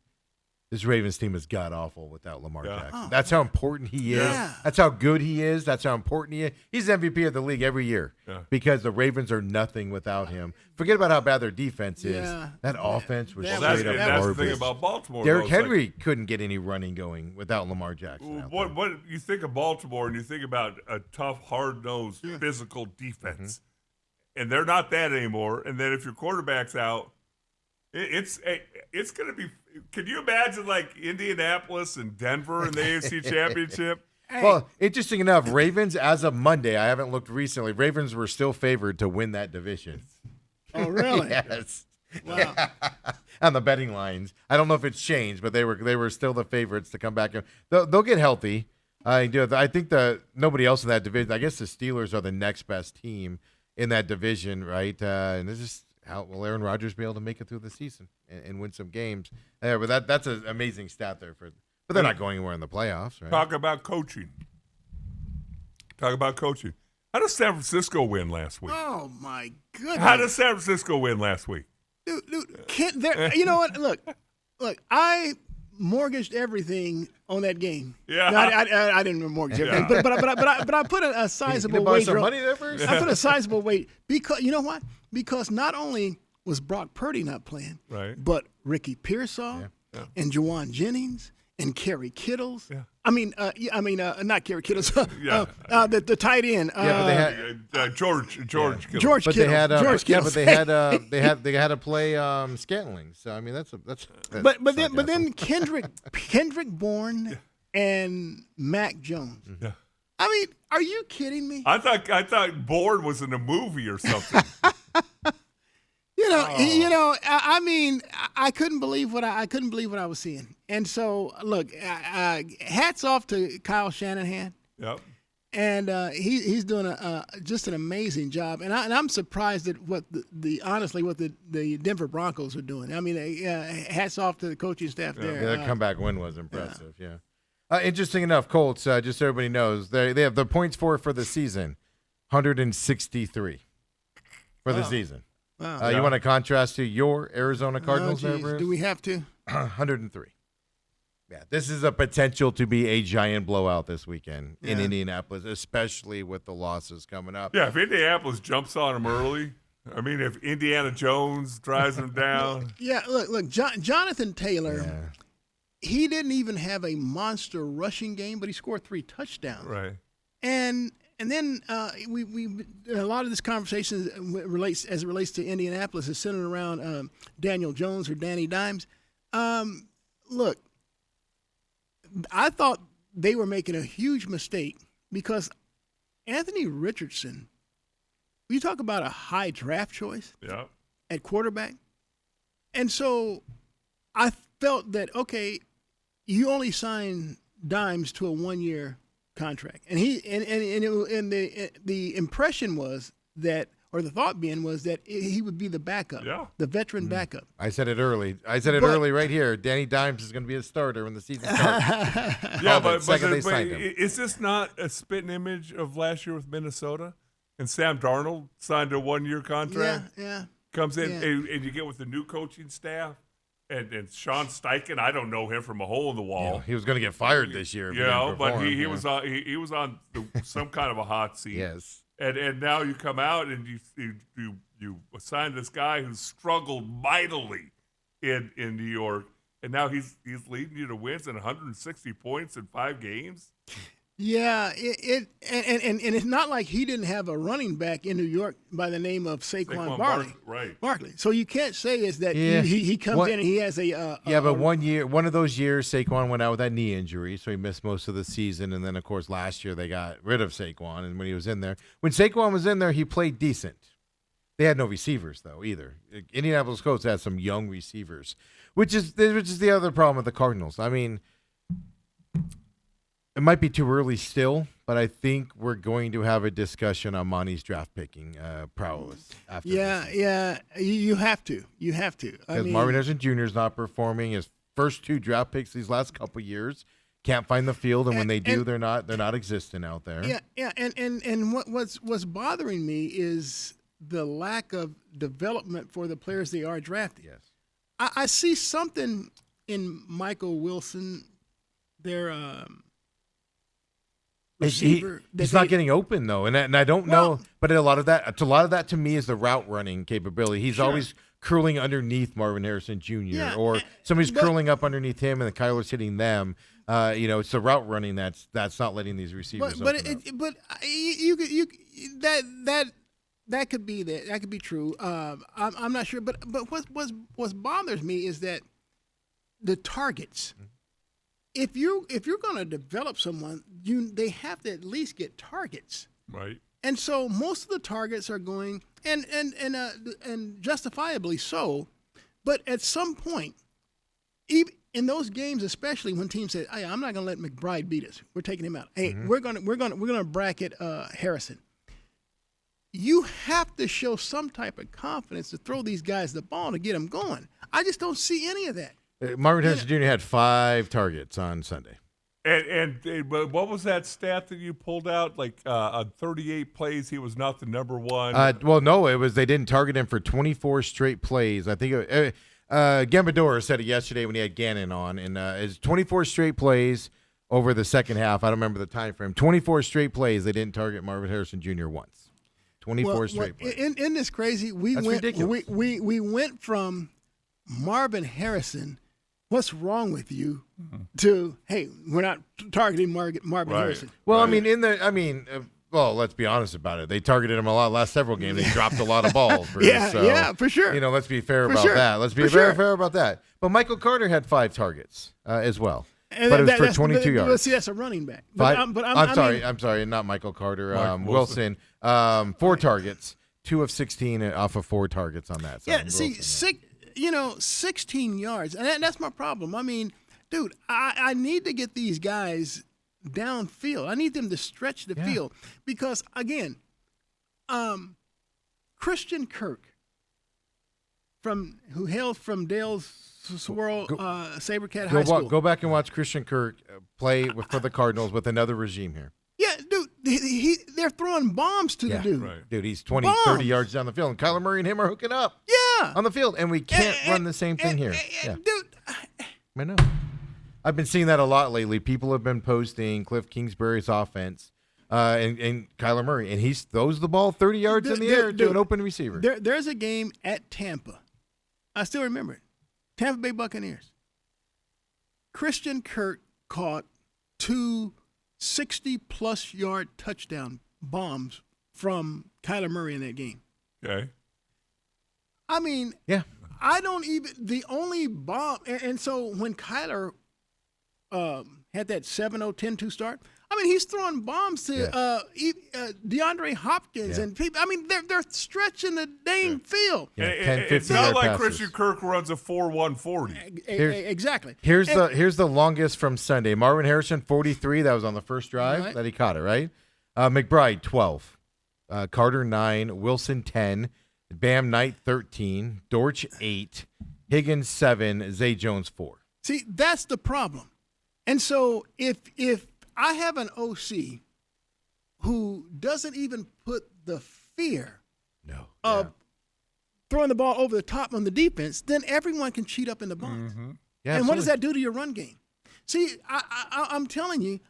[SPEAKER 1] this Ravens team is god-awful without Lamar Jackson.
[SPEAKER 2] Oh.
[SPEAKER 1] That's how important he is.
[SPEAKER 2] Yeah.
[SPEAKER 1] That's how good he is. That's how important he is. He's MVP of the league every year because the Ravens are nothing without him. Forget about how bad their defense is.
[SPEAKER 2] Yeah.
[SPEAKER 1] That offense was
[SPEAKER 2] Well,
[SPEAKER 1] straight up
[SPEAKER 3] that's the
[SPEAKER 1] garbage.
[SPEAKER 3] thing about Baltimore.
[SPEAKER 1] Derrick
[SPEAKER 3] though,
[SPEAKER 1] Henry couldn't get any running going without Lamar Jackson. out there.
[SPEAKER 3] What you think of Baltimore and you think about a tough, hard-nosed, physical defense, and they're not that anymore. And then if your quarterback's out, it's going to be. Can you imagine like Indianapolis and Denver in the AFC Championship?
[SPEAKER 1] Well, interesting enough, Ravens, as of Monday, I haven't looked recently, Ravens were still favored to win that division.
[SPEAKER 2] Oh, really?
[SPEAKER 1] Yes.
[SPEAKER 2] Wow.
[SPEAKER 1] On the betting lines. I don't know if it's changed, but they were still the favorites to come back. They'll get healthy. I think nobody else in that division, I guess the Steelers are the next best team in that division, right? And it's just how will Aaron Rodgers be able to make it through the season and win some games? But that's an amazing stat there but they're not going anywhere in the playoffs, right?
[SPEAKER 3] Talk about coaching. How does San Francisco win last week?
[SPEAKER 2] Oh my goodness!
[SPEAKER 3] How does San Francisco win last week?
[SPEAKER 2] Dude, you know what? Look, I mortgaged everything on that game.
[SPEAKER 3] Yeah.
[SPEAKER 2] No, I didn't mortgage everything, but I put a sizable
[SPEAKER 1] borrow
[SPEAKER 2] wager.
[SPEAKER 1] some money there first?
[SPEAKER 2] I put a sizable weight because you know what? Because not only was Brock Purdy not playing,
[SPEAKER 3] Right.
[SPEAKER 2] but Ricky Pearsall and Juwan Jennings and Kerry Kittles.
[SPEAKER 3] Yeah.
[SPEAKER 2] Not Kerry Kittles.
[SPEAKER 3] Yeah.
[SPEAKER 2] The tight end.
[SPEAKER 1] But they had
[SPEAKER 3] George Kittle.
[SPEAKER 2] George
[SPEAKER 1] But
[SPEAKER 2] Kittles.
[SPEAKER 1] they had
[SPEAKER 2] George Kittles.
[SPEAKER 1] but they had to play Scantling. So I mean that's
[SPEAKER 2] But then Kendrick Bourne and Mac Jones.
[SPEAKER 3] Yeah.
[SPEAKER 2] I mean, are you kidding me?
[SPEAKER 3] I thought Bourne was in a movie or something.
[SPEAKER 2] I mean, I couldn't believe what I was seeing. And so, look, hats off to Kyle Shanahan.
[SPEAKER 3] Yep.
[SPEAKER 2] and he's doing just an amazing job. And I'm surprised at what honestly what the Denver Broncos are doing. I mean, hats off to the coaching staff there.
[SPEAKER 1] Yeah, that comeback win was impressive. Yeah. Interesting enough, Colts. Just so everybody knows, they have the points for the season, 163 for the season.
[SPEAKER 2] Wow.
[SPEAKER 1] You want to contrast to your Arizona Cardinals,
[SPEAKER 2] Oh,
[SPEAKER 1] there,
[SPEAKER 2] geez.
[SPEAKER 1] Bruce?
[SPEAKER 2] Do we have to?
[SPEAKER 1] 103. Yeah, this is a potential to be a giant blowout this weekend in
[SPEAKER 2] Yeah.
[SPEAKER 1] Indianapolis, especially with the losses coming up.
[SPEAKER 3] Yeah, if Indianapolis jumps on them early, I mean, if Indiana Jones drives them down.
[SPEAKER 2] Yeah, look, Jonathan Taylor.
[SPEAKER 1] Yeah.
[SPEAKER 2] He didn't even have a monster rushing game, but he scored 3 touchdowns.
[SPEAKER 3] Right.
[SPEAKER 2] And then we a lot of this conversation relates to Indianapolis is centered around Daniel Jones or Danny Dimes. Look, I thought they were making a huge mistake because Anthony Richardson, you talk about a high draft choice
[SPEAKER 3] Yeah.
[SPEAKER 2] at quarterback. And so I felt that, okay, you only signed Dimes to a 1-year contract. And the impression was that, or the thought being was that he would be the backup, the veteran backup.
[SPEAKER 1] I said it early. Early right here. Danny Dimes is going to be a starter when the season starts.
[SPEAKER 3] Yeah,
[SPEAKER 1] but they
[SPEAKER 3] but
[SPEAKER 1] signed him.
[SPEAKER 3] is this not a spitting image of last year with Minnesota? And Sam Darnold signed a 1-year contract.
[SPEAKER 2] Yeah.
[SPEAKER 3] Comes in,
[SPEAKER 2] Yeah.
[SPEAKER 3] and you get with the new coaching staff. And Sean Steichen, I don't know him from a hole in the wall.
[SPEAKER 1] He was going to get fired this year. if he didn't
[SPEAKER 3] But
[SPEAKER 1] perform.
[SPEAKER 3] he was on some kind of a hot seat.
[SPEAKER 1] Yes.
[SPEAKER 3] And now you come out and you assign this guy who's struggled mightily in New York, and now he's leading you to wins and 160 points in 5 games.
[SPEAKER 2] Yeah, and it's not like he didn't have a running back in New York by the name of Saquon Barkley.
[SPEAKER 3] Right.
[SPEAKER 2] Barkley. So you can't say is that
[SPEAKER 1] Yeah.
[SPEAKER 2] he comes in and he has a
[SPEAKER 1] But 1 year, one of those years, Saquon went out with that knee injury, so he missed most of the season. And then, of course, last year they got rid of Saquon. And when he was in there, when Saquon was in there, he played decent. They had no receivers though either. Indianapolis Colts had some young receivers, which is the other problem with the Cardinals. I mean, it might be too early still, but I think we're going to have a discussion on Monty's draft picking prowess after this.
[SPEAKER 2] Yeah. You have to.
[SPEAKER 1] Because Marvin Harrison Jr. is not performing. His first 2 draft picks these last couple of years can't find the field, and when they do, they're not existent out there.
[SPEAKER 2] Yeah. And what's bothering me is the lack of development for the players they are drafting.
[SPEAKER 1] Yes.
[SPEAKER 2] I see something in Michael Wilson, their receiver.
[SPEAKER 1] He's not getting open though, and I don't know. But a lot of that to me is the route running capability. He's always curling underneath Marvin Harrison Jr. or somebody's curling up underneath him, and the Kyler's hitting them. It's the route running that's not letting these receivers.
[SPEAKER 2] That could be that. That could be true. I'm not sure, but what bothers me is that the targets. If you're going to develop someone, they have to at least get targets.
[SPEAKER 3] Right.
[SPEAKER 2] And so most of the targets are going, and justifiably so. But at some point, even in those games, especially when teams say, "Hey, I'm not going to let McBride beat us. We're taking him out. Hey, we're going to bracket Harrison." You have to show some type of confidence to throw these guys the ball to get them going. I just don't see any of that.
[SPEAKER 1] Marvin Harrison Jr. had 5 targets on Sunday.
[SPEAKER 3] And what was that stat that you pulled out? Like on 38 plays, he was not the number one.
[SPEAKER 1] Well, no, it was they didn't target him for 24 straight plays. I think Gambador said it yesterday when he had Gannon on, and it's 24 straight plays over the second half. I don't remember the time frame. 24 straight plays. They didn't target Marvin Harrison Jr. once. 24 straight plays.
[SPEAKER 2] In this crazy,
[SPEAKER 1] That's ridiculous.
[SPEAKER 2] We went from Marvin Harrison. What's wrong with you? To hey, we're not targeting Marvin Harrison.
[SPEAKER 1] Well, well, let's be honest about it. They targeted him a lot last several games. They dropped a lot of balls. Bruce,
[SPEAKER 2] yeah, for sure.
[SPEAKER 1] Let's be fair about
[SPEAKER 2] sure.
[SPEAKER 1] that. Let's be
[SPEAKER 2] For
[SPEAKER 1] very
[SPEAKER 2] sure.
[SPEAKER 1] fair about that. But Michael Carter had 5 targets as well,
[SPEAKER 2] And
[SPEAKER 1] but it was for
[SPEAKER 2] that's-
[SPEAKER 1] 22 yards.
[SPEAKER 2] Let's see, that's a running back. But
[SPEAKER 1] I'm sorry, not Michael Carter.
[SPEAKER 3] Mark
[SPEAKER 1] Wilson. 4 targets, 2 of 16 off of 4 targets on that.
[SPEAKER 2] Yeah, see, 16 yards, and that's my problem. I mean, dude, I need to get these guys downfield. I need them to stretch the field because, again, Christian Kirk, who hails from Dale Swirl Sabercat High School.
[SPEAKER 1] Go back and watch Christian Kirk play for the Cardinals with another regime here.
[SPEAKER 2] Yeah, dude, they're throwing bombs to the dude.
[SPEAKER 3] Right.
[SPEAKER 1] Dude, he's 20, 30 yards down the field, and Kyler Murray and him are hooking up on the field, and we can't run the same thing here.
[SPEAKER 2] Dude,
[SPEAKER 1] I know. I've been seeing that a lot lately. People have been posting Cliff Kingsbury's offense and Kyler Murray, and he throws the ball 30 yards in the air to an open receiver.
[SPEAKER 2] There's a game at Tampa. I still remember it. Tampa Bay Buccaneers. Christian Kirk caught 2 60-plus yard touchdown bombs from Kyler Murray in that game.
[SPEAKER 3] Okay.
[SPEAKER 2] I mean, I don't even – the only bomb – and so when Kyler had that 7-0, 10-2 start, I mean, he's throwing bombs to DeAndre Hopkins and people. I mean, they're stretching the dang field.
[SPEAKER 1] Yeah,
[SPEAKER 3] It's not like Christian Kirk runs a 4.140.
[SPEAKER 2] Exactly.
[SPEAKER 1] Here's the longest from Sunday. Marvin Harrison, 43. That was on the first drive that he caught it, right? McBride, 12. Carter, 9. Wilson, 10. Bam Knight, 13. Dortch, 8. Higgins, 7. Zay Jones, 4.
[SPEAKER 2] See, that's the problem. And so if I have an OC who doesn't even put the fear of throwing the ball over the top on the defense, then everyone can cheat up in the box.
[SPEAKER 1] Yeah,
[SPEAKER 2] and
[SPEAKER 1] absolutely.
[SPEAKER 2] what does that do to your run game? See, I'm telling you,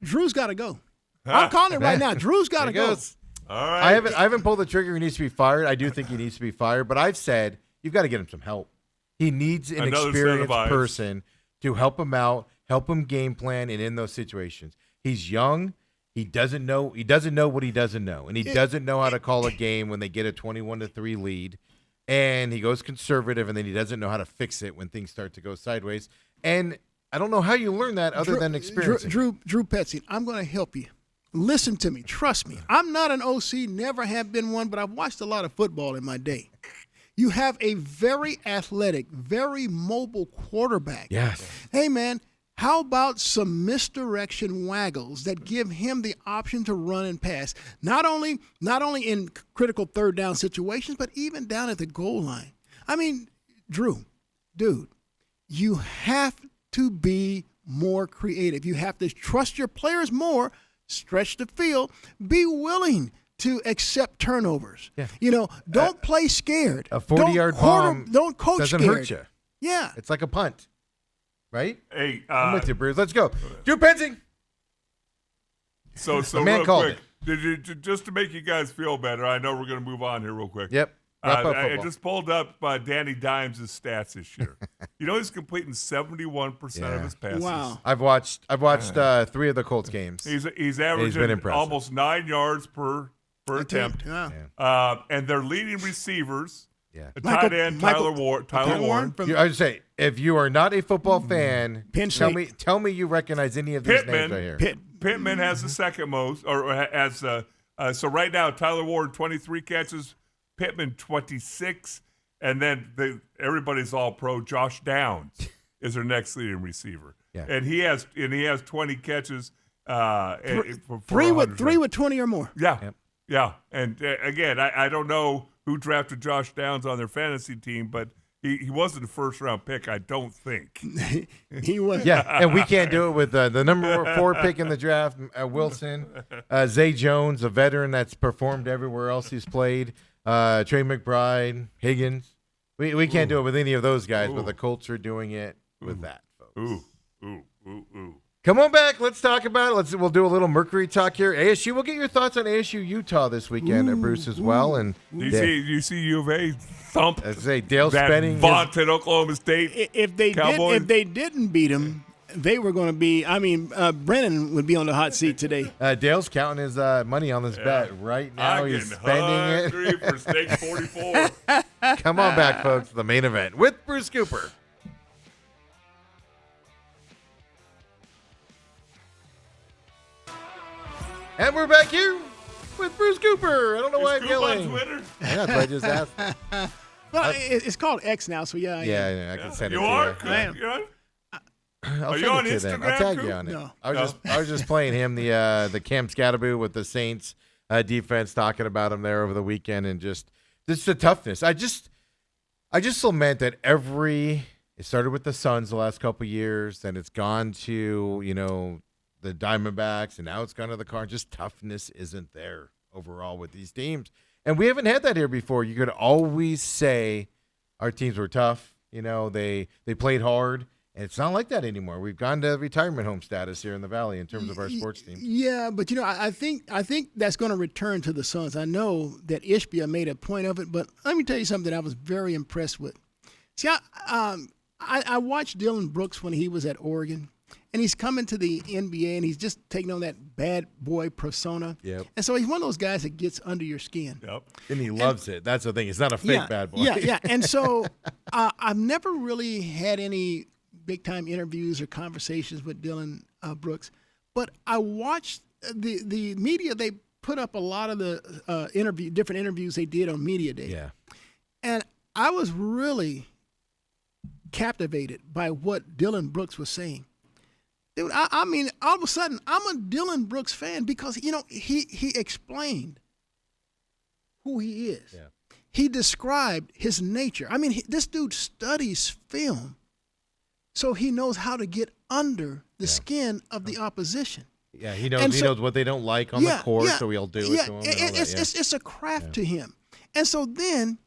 [SPEAKER 2] Drew's got to go. I'm calling it right now. Drew's got to go.
[SPEAKER 3] All right.
[SPEAKER 1] I haven't pulled the trigger. He needs to be fired. I do think he needs to be fired, but I've said you've got to get him some help. He needs an
[SPEAKER 3] Another set of
[SPEAKER 1] experienced
[SPEAKER 3] eyes.
[SPEAKER 1] person to help him out, help him game plan, and in those situations. He's young. He doesn't know what he doesn't know, and he doesn't know how to call a game when they get a 21-3 lead. And he goes conservative, and then he doesn't know how to fix it when things start to go sideways. And I don't know how you learn that other than experiencing.
[SPEAKER 2] Drew Petsy, I'm going to help you. Listen to me. Trust me. I'm not an OC, never have been one, but I've watched a lot of football in my day. You have a very athletic, very mobile quarterback.
[SPEAKER 1] Yes.
[SPEAKER 2] Hey, man, how about some misdirection waggles that give him the option to run and pass? Not only in critical third down situations, but even down at the goal line. I mean, Drew, dude, you have to be more creative. You have to trust your players more, stretch the field, be willing to accept turnovers.
[SPEAKER 1] Yeah.
[SPEAKER 2] Don't play scared.
[SPEAKER 1] A 40-yard bomb
[SPEAKER 2] don't coach
[SPEAKER 1] doesn't
[SPEAKER 2] scared.
[SPEAKER 1] hurt you.
[SPEAKER 2] Yeah.
[SPEAKER 1] It's like a punt, right?
[SPEAKER 3] Hey,
[SPEAKER 1] I'm with you, Bruce. Let's go. Drew Petsy.
[SPEAKER 3] So
[SPEAKER 1] man
[SPEAKER 3] real
[SPEAKER 1] called
[SPEAKER 3] quick, did you just to make you guys feel better? I know we're going to move on here real quick.
[SPEAKER 1] Yep. Wrap up
[SPEAKER 3] I
[SPEAKER 1] football.
[SPEAKER 3] just pulled up Danny Dimes' stats this year. He's completing 71% of his passes.
[SPEAKER 2] Wow.
[SPEAKER 1] I've watched 3 of the Colts games.
[SPEAKER 3] He's averaging
[SPEAKER 1] been impressive.
[SPEAKER 3] almost 9 yards per attempt.
[SPEAKER 2] Yeah.
[SPEAKER 3] And their leading receivers,
[SPEAKER 1] Yeah.
[SPEAKER 3] tight end Tyler Warren.
[SPEAKER 2] from
[SPEAKER 1] I would say, if you are not a football fan,
[SPEAKER 2] Penn
[SPEAKER 1] tell
[SPEAKER 2] State.
[SPEAKER 1] me you recognize any of these names right here.
[SPEAKER 3] Pittman has the second most, or has so right now Tyler Warren 23 catches, Pittman 26, and then everybody's all pro. Josh Downs is their next leading receiver, and he has 20 catches. For
[SPEAKER 2] Three
[SPEAKER 3] 100
[SPEAKER 2] with 20 or more.
[SPEAKER 3] Yeah. And again, I don't know who drafted Josh Downs on their fantasy team, but he wasn't a first-round pick, I don't think.
[SPEAKER 2] He was.
[SPEAKER 1] Yeah, and we can't do it with the number 4 pick in the draft, Wilson, Zay Jones, a veteran that's performed everywhere else he's played, Trey McBride, Higgins. We can't do it with any of those guys, but the Colts are doing it with that, folks.
[SPEAKER 3] Ooh.
[SPEAKER 1] Come on back. Let's talk about it. We'll do a little Mercury talk here. ASU. We'll get your thoughts on ASU Utah this weekend, Bruce, as well. And
[SPEAKER 3] you see U of A thump
[SPEAKER 1] as I say, Dale
[SPEAKER 3] that
[SPEAKER 1] Spenning.
[SPEAKER 3] vaunted Oklahoma State.
[SPEAKER 2] If they didn't beat him, they were going to be. I mean, Brennan would be on the hot seat today.
[SPEAKER 1] Dale's counting his money on this bet right now. He's spending it.
[SPEAKER 3] For stake 44.
[SPEAKER 1] Come on back, folks. The main event with Bruce Cooper. And we're back here with Bruce Cooper. I don't know why I'm
[SPEAKER 3] Scoop
[SPEAKER 1] yelling.
[SPEAKER 3] on Twitter.
[SPEAKER 1] Yeah, that's what I just asked.
[SPEAKER 2] Well, it's called X now, so yeah.
[SPEAKER 1] Yeah, I can send it
[SPEAKER 3] You
[SPEAKER 1] to
[SPEAKER 3] are?
[SPEAKER 1] you.
[SPEAKER 2] I am.
[SPEAKER 3] You are?
[SPEAKER 1] I'll
[SPEAKER 3] Are
[SPEAKER 1] send
[SPEAKER 3] you on
[SPEAKER 1] it to you then. I'll
[SPEAKER 3] Instagram,
[SPEAKER 1] tag
[SPEAKER 3] Coop?
[SPEAKER 1] you on it.
[SPEAKER 2] No.
[SPEAKER 1] I was just playing him the Cam Scatteroo with the Saints defense, talking about him there over the weekend, and just the toughness. I just lament that it started with the Suns the last couple of years, then it's gone to the Diamondbacks, and now it's gone to the Cardinals. Just toughness isn't there overall with these teams, and we haven't had that here before. You could always say our teams were tough. They played hard. And it's not like that anymore. We've gone to retirement home status here in the Valley in terms of our sports team.
[SPEAKER 2] Yeah, but I think that's going to return to the Suns. I know that Ishbia made a point of it, but let me tell you something I was very impressed with. See, I watched Dylan Brooks when he was at Oregon, and he's coming to the NBA, and he's just taking on that bad boy persona.
[SPEAKER 1] Yep.
[SPEAKER 2] And so he's one of those guys that gets under your skin.
[SPEAKER 3] Yep.
[SPEAKER 1] And he loves it. That's the thing. It's not a fake bad boy.
[SPEAKER 2] Yeah. And so I've never really had any big-time interviews or conversations with Dylan Brooks, but I watched the media. They put up a lot of the different interviews they did on Media Day.
[SPEAKER 1] Yeah.
[SPEAKER 2] And I was really captivated by what Dylan Brooks was saying. Dude, I mean, all of a sudden, I'm a Dylan Brooks fan because, he explained who he is.
[SPEAKER 1] Yeah.
[SPEAKER 2] He described his nature. I mean, this dude studies film, so he knows how to get under the skin of the opposition.
[SPEAKER 1] Yeah, he knows what they don't like on the court, so he'll do it to them.
[SPEAKER 2] It's a craft to him. And so then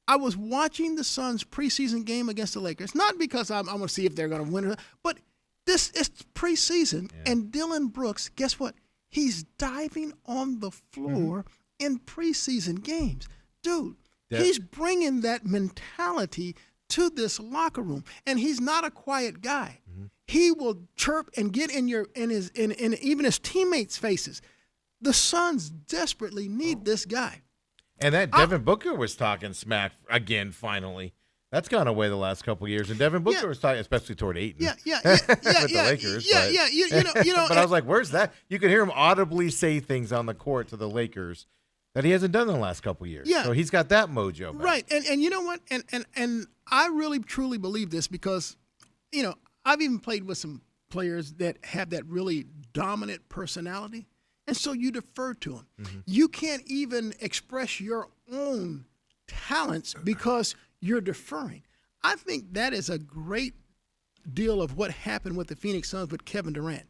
[SPEAKER 2] I was watching the Suns preseason game against the Lakers, not because I'm going to see if they're going to win, but this is preseason, and Dylan Brooks, guess what? He's diving on the floor in preseason games. Dude, he's bringing that mentality to this locker room, and he's not a quiet guy. He will chirp and get in even his teammates' faces. The Suns desperately need this guy.
[SPEAKER 1] And that Devin Booker was talking smack again finally. That's gone away the last couple of years. And Devin Booker was talking, especially toward Ayton.
[SPEAKER 2] Yeah,
[SPEAKER 1] with the Lakers. But I was like, where's that? You could hear him audibly say things on the court to the Lakers that he hasn't done in the last couple of years.
[SPEAKER 2] Yeah.
[SPEAKER 1] So he's got that mojo back.
[SPEAKER 2] Right. And you know what? And I really truly believe this because, I've even played with some players that have that really dominant personality. And so you defer to them. Mm-hmm. You can't even express your own talents because you're deferring. I think that is a great deal of what happened with the Phoenix Suns with Kevin Durant.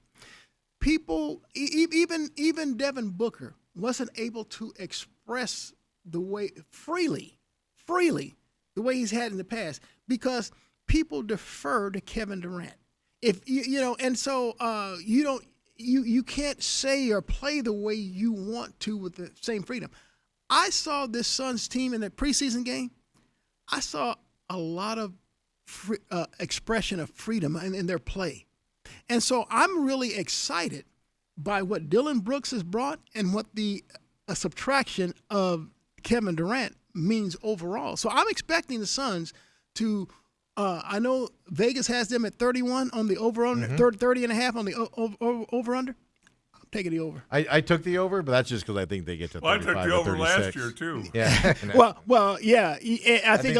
[SPEAKER 2] People, even Devin Booker wasn't able to express the way freely, the way he's had in the past because people defer to Kevin Durant. If and so you can't say or play the way you want to with the same freedom. I saw this Suns team in the preseason game. I saw a lot of expression of freedom in their play. And so I'm really excited by what Dylan Brooks has brought and what the subtraction of Kevin Durant means overall. So I'm expecting the Suns to I know Vegas has them at 31 on the over-under, 30 and a half on the over-under. I'm taking the over.
[SPEAKER 1] I took the over, but that's just because I think they get to 35
[SPEAKER 3] I took the
[SPEAKER 1] or
[SPEAKER 3] over
[SPEAKER 1] 36.
[SPEAKER 3] last year, too.
[SPEAKER 1] Yeah.
[SPEAKER 2] Well, yeah. I think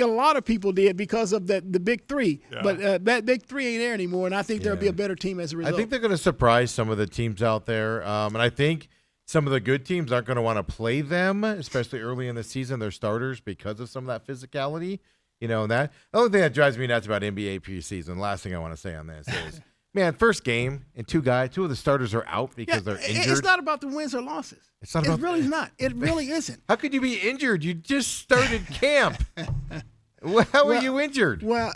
[SPEAKER 2] a lot of people did because of the big three. Yeah. But that big three ain't there anymore, and I think there'll be a better team as a result.
[SPEAKER 1] I think they're going to surprise some of the teams out there, and I think some of the good teams aren't going to want to play them, especially early in the season, their starters, because of some of that physicality. And that the only thing that drives me nuts about NBA preseason, the last thing I want to say on this is, man, first game and two of the starters are out because they're injured.
[SPEAKER 2] It's not about the wins or losses.
[SPEAKER 1] It's not about.
[SPEAKER 2] It really is not. It really isn't.
[SPEAKER 1] How could you be injured? You just started camp. How are you injured?
[SPEAKER 2] Well,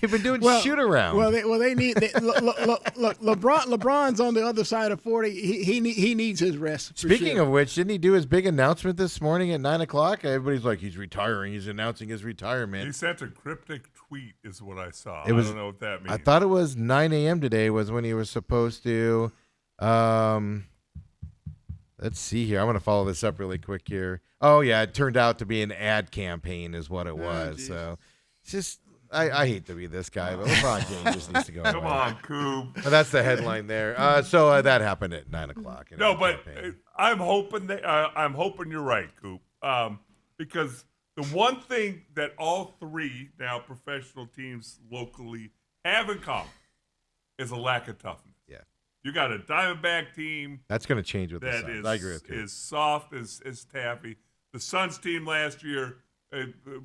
[SPEAKER 1] you've been doing shoot around.
[SPEAKER 2] Well, they need. Look, LeBron's on the other side of 40. He needs his rest.
[SPEAKER 1] Speaking of which, didn't he do his big announcement this morning at 9:00? Everybody's like, he's retiring. He's announcing his retirement.
[SPEAKER 3] He sent a cryptic tweet, is what I saw.
[SPEAKER 1] I don't
[SPEAKER 3] know what that means.
[SPEAKER 1] I thought it was 9 a.m. today was when he was supposed to. Let's see here. I'm going to follow this up really quick here. Oh, yeah, it turned out to be an ad campaign is what it was. So it's just, I hate to be this guy, but LeBron James just needs to go
[SPEAKER 3] Come
[SPEAKER 1] away.
[SPEAKER 3] on, Coop.
[SPEAKER 1] But that's the headline there. So that happened at 9:00.
[SPEAKER 3] No, but I'm hoping I'm hoping you're right, Coop. Because the one thing that all three now professional teams locally have in common is a lack of toughness.
[SPEAKER 1] Yeah.
[SPEAKER 3] You got a Diamondback team
[SPEAKER 1] That's going to change with the
[SPEAKER 3] that
[SPEAKER 1] Suns. I agree with you.
[SPEAKER 3] is soft as taffy. The Suns team last year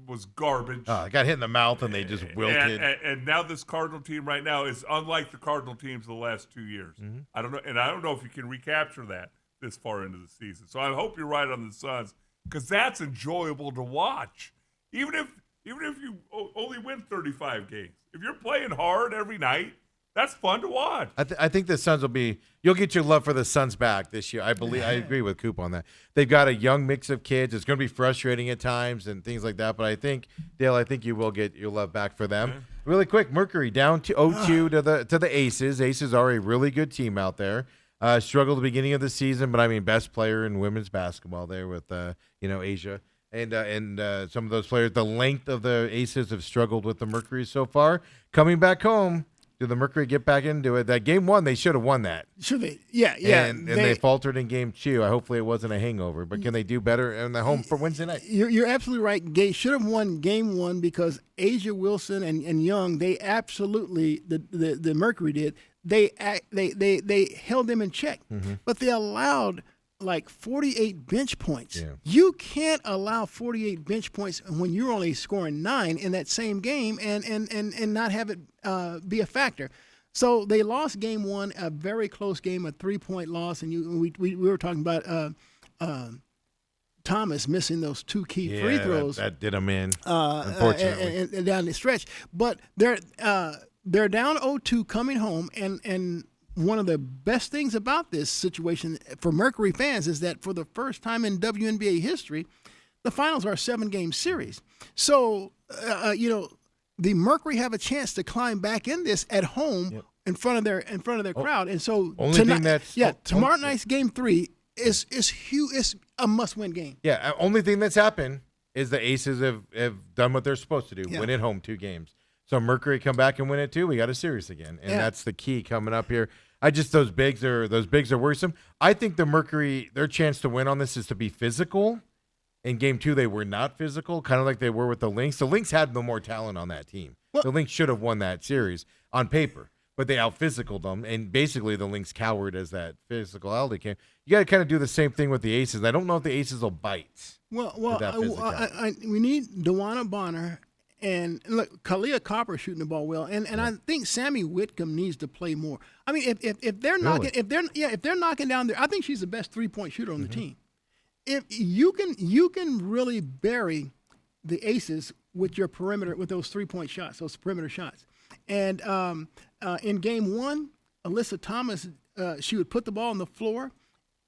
[SPEAKER 3] was garbage.
[SPEAKER 1] I got hit in the mouth and they just wilted.
[SPEAKER 3] And now this Cardinal team right now is unlike the Cardinal teams of the last 2 years.
[SPEAKER 1] Mm-hmm.
[SPEAKER 3] I don't know if you can recapture that this far into the season. So I hope you're right on the Suns because that's enjoyable to watch. Even if you only win 35 games, if you're playing hard every night, that's fun to watch.
[SPEAKER 1] I think the Suns will be. You'll get your love for the Suns back this year. I agree with Coop on that. They've got a young mix of kids. It's going to be frustrating at times and things like that. But I think Dale, you will get your love back for them.
[SPEAKER 3] Yeah.
[SPEAKER 1] Really quick, Mercury down to 0-2 to the Aces. Aces are a really good team out there. Struggled at the beginning of the season, but I mean, best player in women's basketball there with Asia and some of those players. The length of the Aces have struggled with the Mercury so far. Coming back home. Did the Mercury get back into it? That game one, they should have won that.
[SPEAKER 2] Should they? Yeah.
[SPEAKER 1] And they faltered in game two. Hopefully it wasn't a hangover. But can they do better in the home for Wednesday night?
[SPEAKER 2] You're absolutely right. They should have won game one because Asia Wilson and Young, they absolutely the Mercury did. They held them in check, but they allowed like 48 bench points.
[SPEAKER 1] Yeah.
[SPEAKER 2] You can't allow 48 bench points when you're only scoring 9 in that same game and not have it be a factor. So they lost game one, a very close game, a 3-point loss, and we were talking about Thomas missing those 2 key free throws.
[SPEAKER 1] That did them in, unfortunately.
[SPEAKER 2] And down the stretch. But they're down 0-2 coming home, and one of the best things about this situation for Mercury fans is that for the first time in WNBA history, the finals are a 7-game series. So, the Mercury have a chance to climb back in this at home in front of their crowd. And so tomorrow night's game 3 is huge. It's a must-win game.
[SPEAKER 1] Yeah, only thing that's happened is the Aces have done what they're supposed to do, win at home 2 games. So Mercury come back and win it too. We got a series again, and that's the key coming up here. Those bigs are worrisome. I think the Mercury, their chance to win on this is to be physical. In game 2, they were not physical, kind of like they were with the Lynx. The Lynx had no more talent on that team. The Lynx should have won that series on paper, but they out-physicaled them, and basically the Lynx cowered as that physicality came. You got to kind of do the same thing with the Aces. I don't know if the Aces will bite.
[SPEAKER 2] We need DeWanna Bonner. And look, Kalia Copper shooting the ball well, and I think Sammy Whitcomb needs to play more. I mean, if they're knocking down there, I think she's the best 3-point shooter on the team. If you can really bury the Aces with your perimeter, with those 3-point shots, those perimeter shots. And in game 1, Alyssa Thomas, she would put the ball on the floor.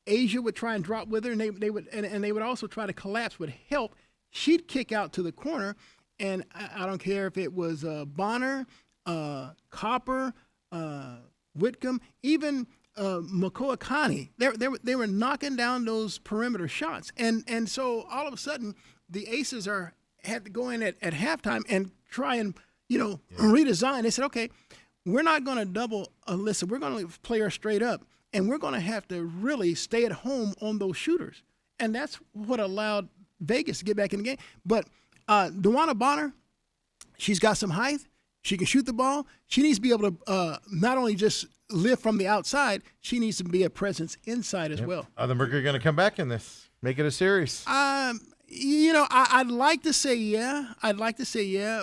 [SPEAKER 2] Asia would try and drop with her, and they would also try to collapse with help. She'd kick out to the corner. And I don't care if it was Bonner, Copper, Whitcomb, even Makoa Kani. They were knocking down those perimeter shots. And so all of a sudden, the Aces had to go in at halftime and try and, redesign. They said, okay, we're not going to double Alyssa. We're going to play her straight up. And we're going to have to really stay at home on those shooters. And that's what allowed Vegas to get back in the game. But DeWanna Bonner, she's got some height. She can shoot the ball. She needs to be able to not only just live from the outside, she needs to be a presence inside as well.
[SPEAKER 1] Are the Mercury going to come back in this? Make it a series?
[SPEAKER 2] I'd like to say yeah.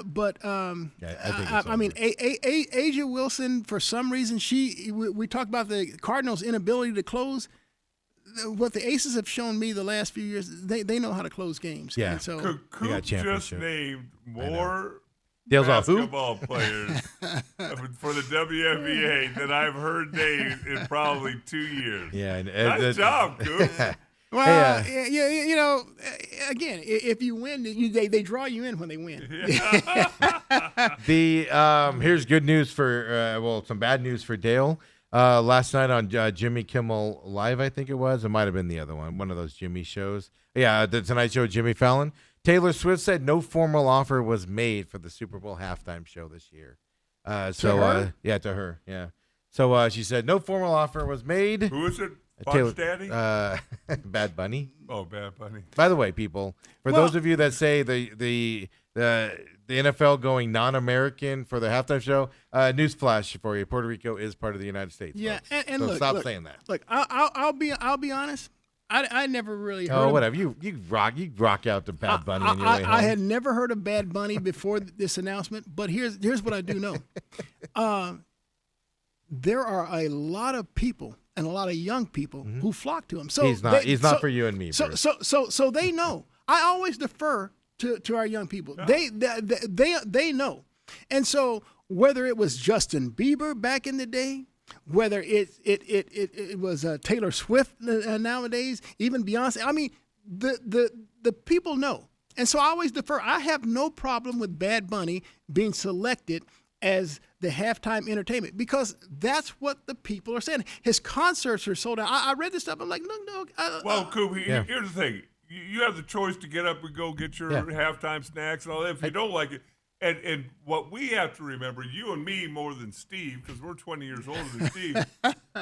[SPEAKER 2] But I mean, Asia Wilson, for some reason, we talked about the Cardinals' inability to close. What the Aces have shown me the last few years, they know how to close games.
[SPEAKER 1] Yeah.
[SPEAKER 2] And so
[SPEAKER 3] Coop just named more
[SPEAKER 1] Dale's
[SPEAKER 3] basketball players for the WNBA than I've heard named in probably 2 years.
[SPEAKER 1] Yeah.
[SPEAKER 3] Nice job, Coop.
[SPEAKER 2] Well, again, if you win, they draw you in when they win.
[SPEAKER 1] Here's good news for some bad news for Dale. Last night on Jimmy Kimmel Live, I think it was. It might have been the other one of those Jimmy shows. Yeah, the Tonight Show with Jimmy Fallon. Taylor Swift said no formal offer was made for the Super Bowl halftime show this year. To her? To her, yeah. So she said no formal offer was made.
[SPEAKER 3] Who is it? Punch Daddy?
[SPEAKER 1] Bad Bunny.
[SPEAKER 3] Oh, Bad Bunny.
[SPEAKER 1] By the way, people, for those of you that say the the NFL going non-American for the halftime show. Newsflash for you: Puerto Rico is part of the United States.
[SPEAKER 2] Yeah,
[SPEAKER 1] folks.
[SPEAKER 2] and
[SPEAKER 1] so
[SPEAKER 2] look,
[SPEAKER 1] stop
[SPEAKER 2] look,
[SPEAKER 1] saying that.
[SPEAKER 2] Look, I'll be honest. I never really heard.
[SPEAKER 1] Oh,
[SPEAKER 2] of-
[SPEAKER 1] whatever. You rock out to Bad Bunny on your way home.
[SPEAKER 2] I had never heard of Bad Bunny before this announcement, but here's what I do know. There are a lot of people and a lot of young people who flock to him. So
[SPEAKER 1] He's not for you and me,
[SPEAKER 2] So
[SPEAKER 1] Bruce.
[SPEAKER 2] so they know. I always defer to our young people. They know, and so whether it was Justin Bieber back in the day, whether it was Taylor Swift nowadays, even Beyonce. I mean, the people know, and so I always defer. I have no problem with Bad Bunny being selected as the halftime entertainment because that's what the people are saying. His concerts are sold out. I read this stuff. I'm like, no.
[SPEAKER 3] Well, Coop,
[SPEAKER 1] Yeah.
[SPEAKER 3] here's the thing. You have the choice to get up and go get your halftime snacks and all that. If you don't like it, and what we have to remember, you and me more than Steve, because we're 20 years older than Steve,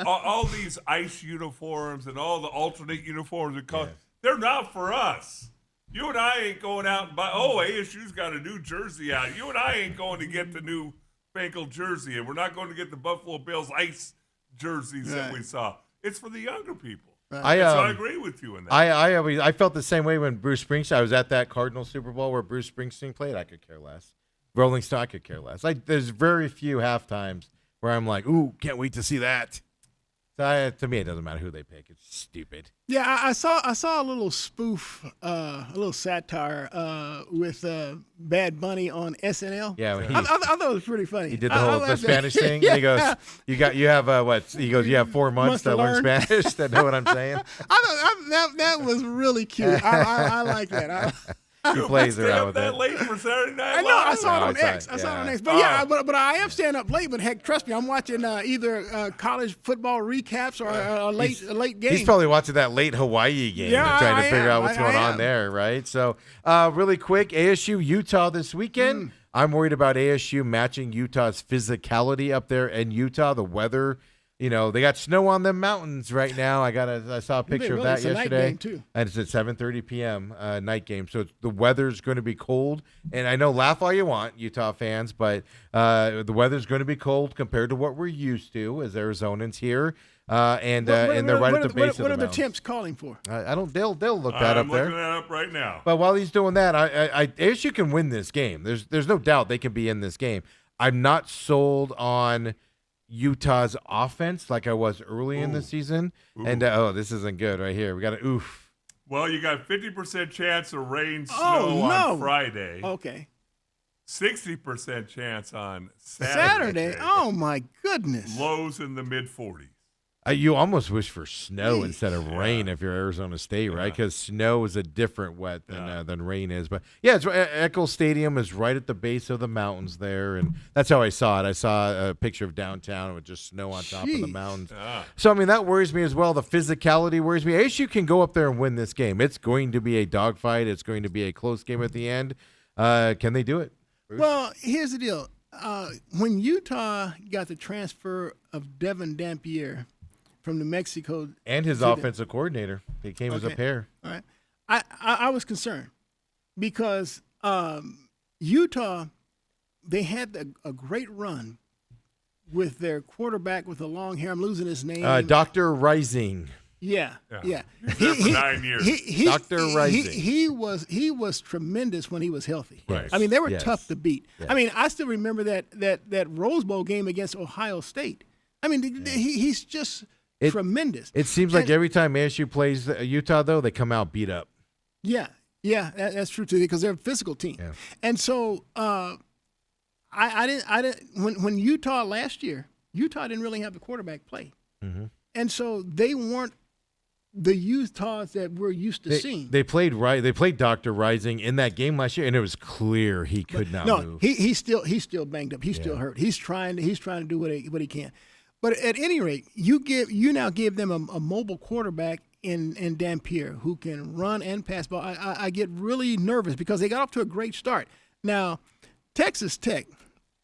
[SPEAKER 3] all these ICE uniforms and all the alternate uniforms and colors, they're not for us. You and I ain't going out and buy, ASU's got a new jersey out. You and I ain't going to get the new Fankel jersey, and we're not going to get the Buffalo Bills ICE jerseys that we saw. It's for the younger people. So I agree with you in that.
[SPEAKER 1] I felt the same way when Bruce Springsteen. I was at that Cardinals Super Bowl where Bruce Springsteen played. I could care less. Rolling Stone, I could care less. There's very few halftimes where I'm like, ooh, can't wait to see that. So to me, it doesn't matter who they pick. It's stupid.
[SPEAKER 2] Yeah, I saw a little spoof, a little satire with Bad Bunny on SNL.
[SPEAKER 1] Yeah,
[SPEAKER 2] I thought it was pretty funny.
[SPEAKER 1] He did the whole the
[SPEAKER 2] laughed at
[SPEAKER 1] Spanish
[SPEAKER 2] it.
[SPEAKER 1] thing.
[SPEAKER 2] Yeah.
[SPEAKER 1] And he goes, you have what? He goes, you have 4 months to learn Spanish. To know what I'm saying?
[SPEAKER 2] That was really cute. I like that.
[SPEAKER 1] He plays
[SPEAKER 3] Stay
[SPEAKER 1] around
[SPEAKER 3] up
[SPEAKER 1] with
[SPEAKER 3] that
[SPEAKER 1] it.
[SPEAKER 3] late for Saturday Night
[SPEAKER 2] I know.
[SPEAKER 3] Live?
[SPEAKER 2] I saw it
[SPEAKER 1] No,
[SPEAKER 2] on
[SPEAKER 1] it's
[SPEAKER 2] X.
[SPEAKER 1] not.
[SPEAKER 2] I saw it on
[SPEAKER 1] Yeah.
[SPEAKER 2] X. But but I am staying up late. But heck, trust me, I'm watching either college football recaps or a late game.
[SPEAKER 1] He's probably watching that late Hawaii game
[SPEAKER 2] Yeah,
[SPEAKER 1] and trying to
[SPEAKER 2] I
[SPEAKER 1] figure
[SPEAKER 2] am.
[SPEAKER 1] out what's
[SPEAKER 2] I
[SPEAKER 1] going on
[SPEAKER 2] am.
[SPEAKER 1] there, right? So, really quick, ASU Utah this weekend. I'm worried about ASU matching Utah's physicality up there in Utah. The weather, they got snow on them mountains right now. I saw a picture of
[SPEAKER 2] really?
[SPEAKER 1] that
[SPEAKER 2] It's a night
[SPEAKER 1] yesterday,
[SPEAKER 2] game, too.
[SPEAKER 1] and it's at 7:30 p.m. Night game. So the weather's going to be cold, and I know laugh all you want, Utah fans, but the weather's going to be cold compared to what we're used to as Arizonans here. And they're right at the base of the
[SPEAKER 2] What are the
[SPEAKER 1] mountains.
[SPEAKER 2] temps calling for?
[SPEAKER 1] I don't. They'll look that
[SPEAKER 3] I'm
[SPEAKER 1] up there.
[SPEAKER 3] looking that up right now.
[SPEAKER 1] But while he's doing that, ASU can win this game. There's no doubt they can be in this game. I'm not sold on Utah's offense like I was early in the season. And this isn't good right here. We got an oof.
[SPEAKER 3] Well, you got 50% chance of rain, snow
[SPEAKER 2] Oh, no.
[SPEAKER 3] on Friday.
[SPEAKER 2] Okay.
[SPEAKER 3] 60% chance on
[SPEAKER 2] Saturday. Oh my goodness.
[SPEAKER 3] Lows in the mid 40s.
[SPEAKER 1] You almost wish for snow instead of rain if you're Arizona State, right? Because snow is a different wet than rain is. But yeah, Eccles Stadium is right at the base of the mountains there, and that's how I saw it. I saw a picture of downtown with just snow on top of the
[SPEAKER 2] Jeez.
[SPEAKER 1] mountains.
[SPEAKER 3] Ah.
[SPEAKER 1] So I mean that worries me as well. The physicality worries me. ASU can go up there and win this game. It's going to be a dogfight. It's going to be a close game at the end. Can they do it?
[SPEAKER 2] Well, here's the deal. When Utah got the transfer of Devin Dampier from New Mexico,
[SPEAKER 1] And his offensive coordinator. They came as a
[SPEAKER 2] Okay.
[SPEAKER 1] pair.
[SPEAKER 2] all right, I was concerned because Utah, they had a great run with their quarterback with the long hair. I'm losing his name.
[SPEAKER 1] Dr. Rising.
[SPEAKER 2] Yeah.
[SPEAKER 3] He was there for 9 years.
[SPEAKER 1] Dr. Rising.
[SPEAKER 2] He was tremendous when he was healthy.
[SPEAKER 3] Right.
[SPEAKER 2] I mean, they were
[SPEAKER 1] Yes.
[SPEAKER 2] tough to beat.
[SPEAKER 1] Yes.
[SPEAKER 2] I mean, I still remember that Rose Bowl game against Ohio State. I mean, he's just tremendous.
[SPEAKER 1] It seems like
[SPEAKER 2] And-
[SPEAKER 1] every time ASU plays Utah, though, they come out beat up.
[SPEAKER 2] Yeah, that's true too because they're a physical team.
[SPEAKER 1] Yeah.
[SPEAKER 2] And so I didn't when Utah last year, Utah didn't really have the quarterback play, and so they weren't the Utahs that we're used to seeing.
[SPEAKER 1] They played right. They played Dr. Rising in that game last year, and it was clear he could not
[SPEAKER 2] no,
[SPEAKER 1] move.
[SPEAKER 2] he's still banged up. He's still hurt. He's trying to do what he can. But at any rate, you now give them a mobile quarterback in Dampier who can run and pass ball. I get really nervous because they got off to a great start. Now, Texas Tech,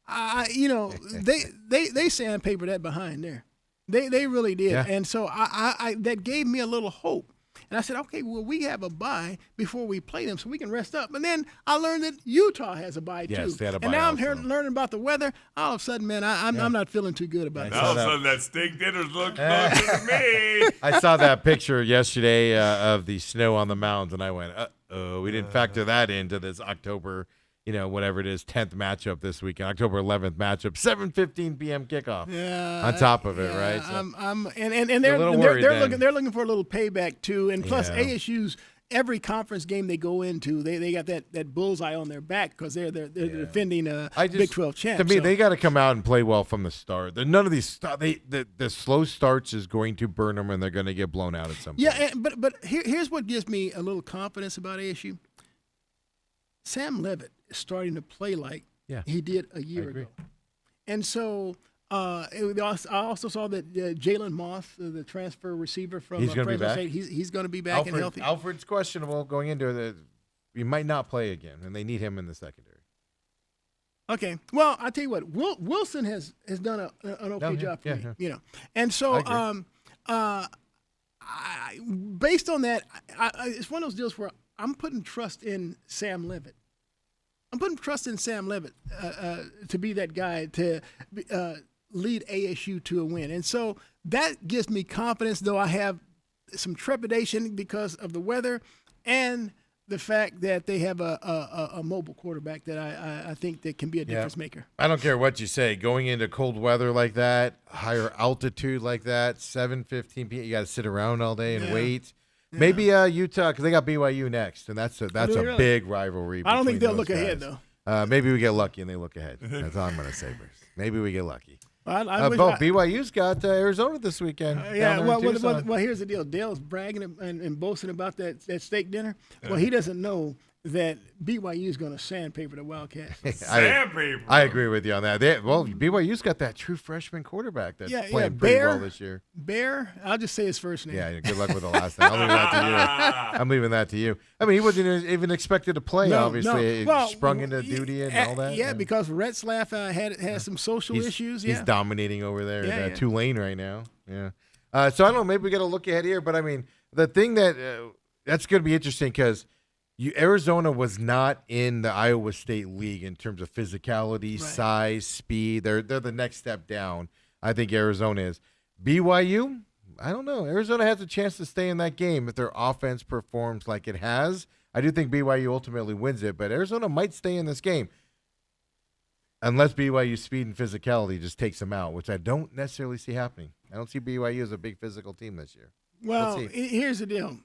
[SPEAKER 2] they sandpapered that behind there. They really did.
[SPEAKER 1] Yeah.
[SPEAKER 2] And so I that gave me a little hope. And I said, okay, well, we have a bye before we play them so we can rest up. And then I learned that Utah has a bye
[SPEAKER 1] Yes,
[SPEAKER 2] too.
[SPEAKER 1] they had a
[SPEAKER 2] and
[SPEAKER 1] bye
[SPEAKER 2] now
[SPEAKER 1] also.
[SPEAKER 2] I'm learning about the weather. All of a sudden, man, I'm not feeling too good about
[SPEAKER 3] All
[SPEAKER 2] this.
[SPEAKER 3] of a sudden, that steak dinner's look good to me.
[SPEAKER 1] I saw that picture yesterday of the snow on the mountains, and I went, uh-oh, we didn't factor that into this October, whatever it is, 10th matchup this weekend, October 11th matchup, 7:15 p.m. kickoff.
[SPEAKER 2] Yeah,
[SPEAKER 1] on top of it,
[SPEAKER 2] yeah,
[SPEAKER 1] right? So-
[SPEAKER 2] And they're
[SPEAKER 1] a little worried then.
[SPEAKER 2] they're looking for a little payback too. And plus,
[SPEAKER 1] Yeah.
[SPEAKER 2] ASU's every conference game they go into, they got that bullseye on their back because they're defending Big 12 champs.
[SPEAKER 1] To me,
[SPEAKER 2] so.
[SPEAKER 1] they got to come out and play well from the start. None of these, the slow starts is going to burn them, and they're going to get blown out at some point.
[SPEAKER 2] Yeah, but here's what gives me a little confidence about ASU. Sam Levitt is starting to play like
[SPEAKER 1] Yeah.
[SPEAKER 2] he did a year
[SPEAKER 1] agree.
[SPEAKER 2] ago, and so I also saw that Jalen Moss, the transfer receiver from
[SPEAKER 1] He's gonna be
[SPEAKER 2] Fresno
[SPEAKER 1] back?
[SPEAKER 2] State, he's going to be back and healthy.
[SPEAKER 1] Alfred's questionable going into it. He might not play again, and they need him in the secondary.
[SPEAKER 2] Okay. Well, I tell you what, Wilson has done an okay
[SPEAKER 1] yeah,
[SPEAKER 2] job for
[SPEAKER 1] yeah,
[SPEAKER 2] me, And so,
[SPEAKER 1] I
[SPEAKER 2] based on that, it's one of those deals where I'm putting trust in Sam Levitt. I'm putting trust in Sam Levitt to be that guy to lead ASU to a win, and so that gives me confidence. Though I have some trepidation because of the weather and the fact that they have a mobile quarterback that I think that can be a difference maker.
[SPEAKER 1] I don't care what you say. Going into cold weather like that, higher altitude like that, 7:15 p.m. You got to sit around all day and wait. Yeah. Maybe Utah, because they got BYU next, and that's a
[SPEAKER 2] really?
[SPEAKER 1] big rivalry.
[SPEAKER 2] I don't think they'll
[SPEAKER 1] between
[SPEAKER 2] look
[SPEAKER 1] those
[SPEAKER 2] ahead
[SPEAKER 1] guys.
[SPEAKER 2] though.
[SPEAKER 1] Maybe we get lucky and they look ahead. That's all I'm going to say, Bruce. Maybe we get lucky.
[SPEAKER 2] I wish
[SPEAKER 1] BYU's got Arizona this weekend.
[SPEAKER 2] yeah,
[SPEAKER 1] down there in Tucson.
[SPEAKER 2] well, here's the deal. Dale's bragging and boasting about that steak dinner. Well, he doesn't know that BYU is going to sandpaper the Wildcats.
[SPEAKER 3] Sandpaper.
[SPEAKER 1] I agree with you on that. BYU's got that true freshman quarterback that's playing pretty well this year.
[SPEAKER 2] Bear, I'll just say his first name.
[SPEAKER 1] Yeah, good luck with the last name. I'll leave that to you. I'm leaving that to you. I mean, he wasn't even expected to play, obviously.
[SPEAKER 2] No. Well,
[SPEAKER 1] sprung into duty and all that.
[SPEAKER 2] Yeah, because Retzlaff had some social issues. Yeah.
[SPEAKER 1] He's dominating over there
[SPEAKER 2] Yeah,
[SPEAKER 1] in Tulane right now. Yeah. So I don't know. Maybe we got to look ahead here. But, I mean, the thing that's going to be interesting because Arizona was not in the Iowa State League in terms of physicality, size, speed. They're the next step down. I think Arizona is. BYU, I don't know. Arizona has a chance to stay in that game if their offense performs like it has. I do think BYU ultimately wins it, but Arizona might stay in this game unless BYU's speed and physicality just takes them out, which I don't necessarily see happening. I don't see BYU as a big physical team this year.
[SPEAKER 2] Well, here's the deal.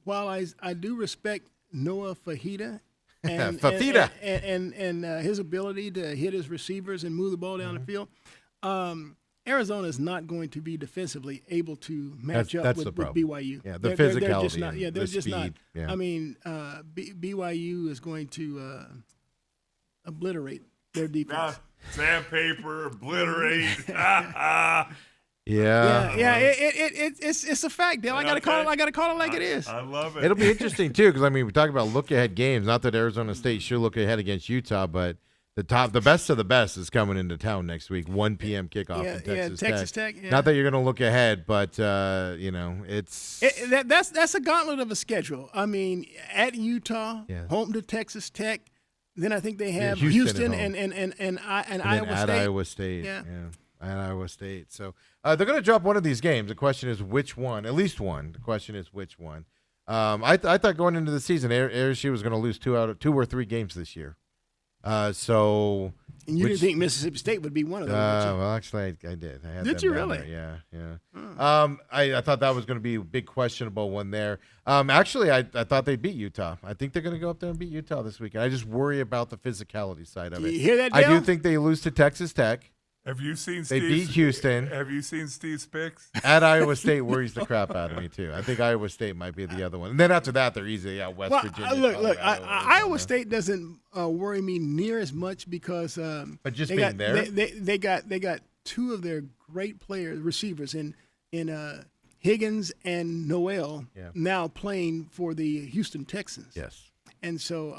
[SPEAKER 2] While I do respect Noah Fahita and
[SPEAKER 1] Fafita.
[SPEAKER 2] and his ability to hit his receivers and move the ball down the field, Arizona is not going to be defensively able to match up with BYU.
[SPEAKER 1] Yeah, the
[SPEAKER 2] They're
[SPEAKER 1] physicality.
[SPEAKER 2] just not. Yeah, they're
[SPEAKER 1] the
[SPEAKER 2] just not.
[SPEAKER 1] speed. Yeah.
[SPEAKER 2] I mean, BYU is going to obliterate their defense.
[SPEAKER 3] Sandpaper, obliterate.
[SPEAKER 1] Yeah.
[SPEAKER 2] It's a fact, Dale. I gotta call it. I gotta call it like it is.
[SPEAKER 3] I love it.
[SPEAKER 1] It'll be interesting too, because I mean, we talk about look-ahead games. Not that Arizona State should look ahead against Utah, but the best of the best is coming into town next week. 1 p.m. kickoff in Texas
[SPEAKER 2] Tech. Yeah.
[SPEAKER 1] Not that you're going to look ahead, but it's
[SPEAKER 2] that's a gauntlet of a schedule. I mean, at Utah, home to Texas Tech. Then I think they have Houston and Iowa State.
[SPEAKER 1] Iowa State.
[SPEAKER 2] Yeah.
[SPEAKER 1] At Iowa State. So they're going to drop one of these games. The question is which one. At least one. The question is which one. I thought going into the season, ASU was going to lose 2 or 3 games this year. And
[SPEAKER 2] you didn't think Mississippi State would be one of them?
[SPEAKER 1] Well, actually, I did. I had
[SPEAKER 2] did
[SPEAKER 1] them
[SPEAKER 2] you
[SPEAKER 1] down
[SPEAKER 2] really?
[SPEAKER 1] There. Yeah. I thought that was going to be a big questionable one there. Actually, I thought they'd beat Utah. I think they're going to go up there and beat Utah this weekend. I just worry about the physicality side of it.
[SPEAKER 2] You hear that,
[SPEAKER 1] I
[SPEAKER 2] Dale?
[SPEAKER 1] do think they lose to Texas Tech.
[SPEAKER 3] Have you seen
[SPEAKER 1] They beat Houston.
[SPEAKER 3] Have you seen Steve's picks?
[SPEAKER 1] At Iowa State worries the crap out of me, too. I think Iowa State might be the other one. And then after that, they're easy. Yeah, West Virginia.
[SPEAKER 2] Look,
[SPEAKER 1] Colorado,
[SPEAKER 2] Iowa State doesn't worry me near as much because
[SPEAKER 1] but just
[SPEAKER 2] they
[SPEAKER 1] being there?
[SPEAKER 2] they got 2 of their great players, receivers, in Higgins and Noel, now playing for the Houston Texans.
[SPEAKER 1] Yes.
[SPEAKER 2] And so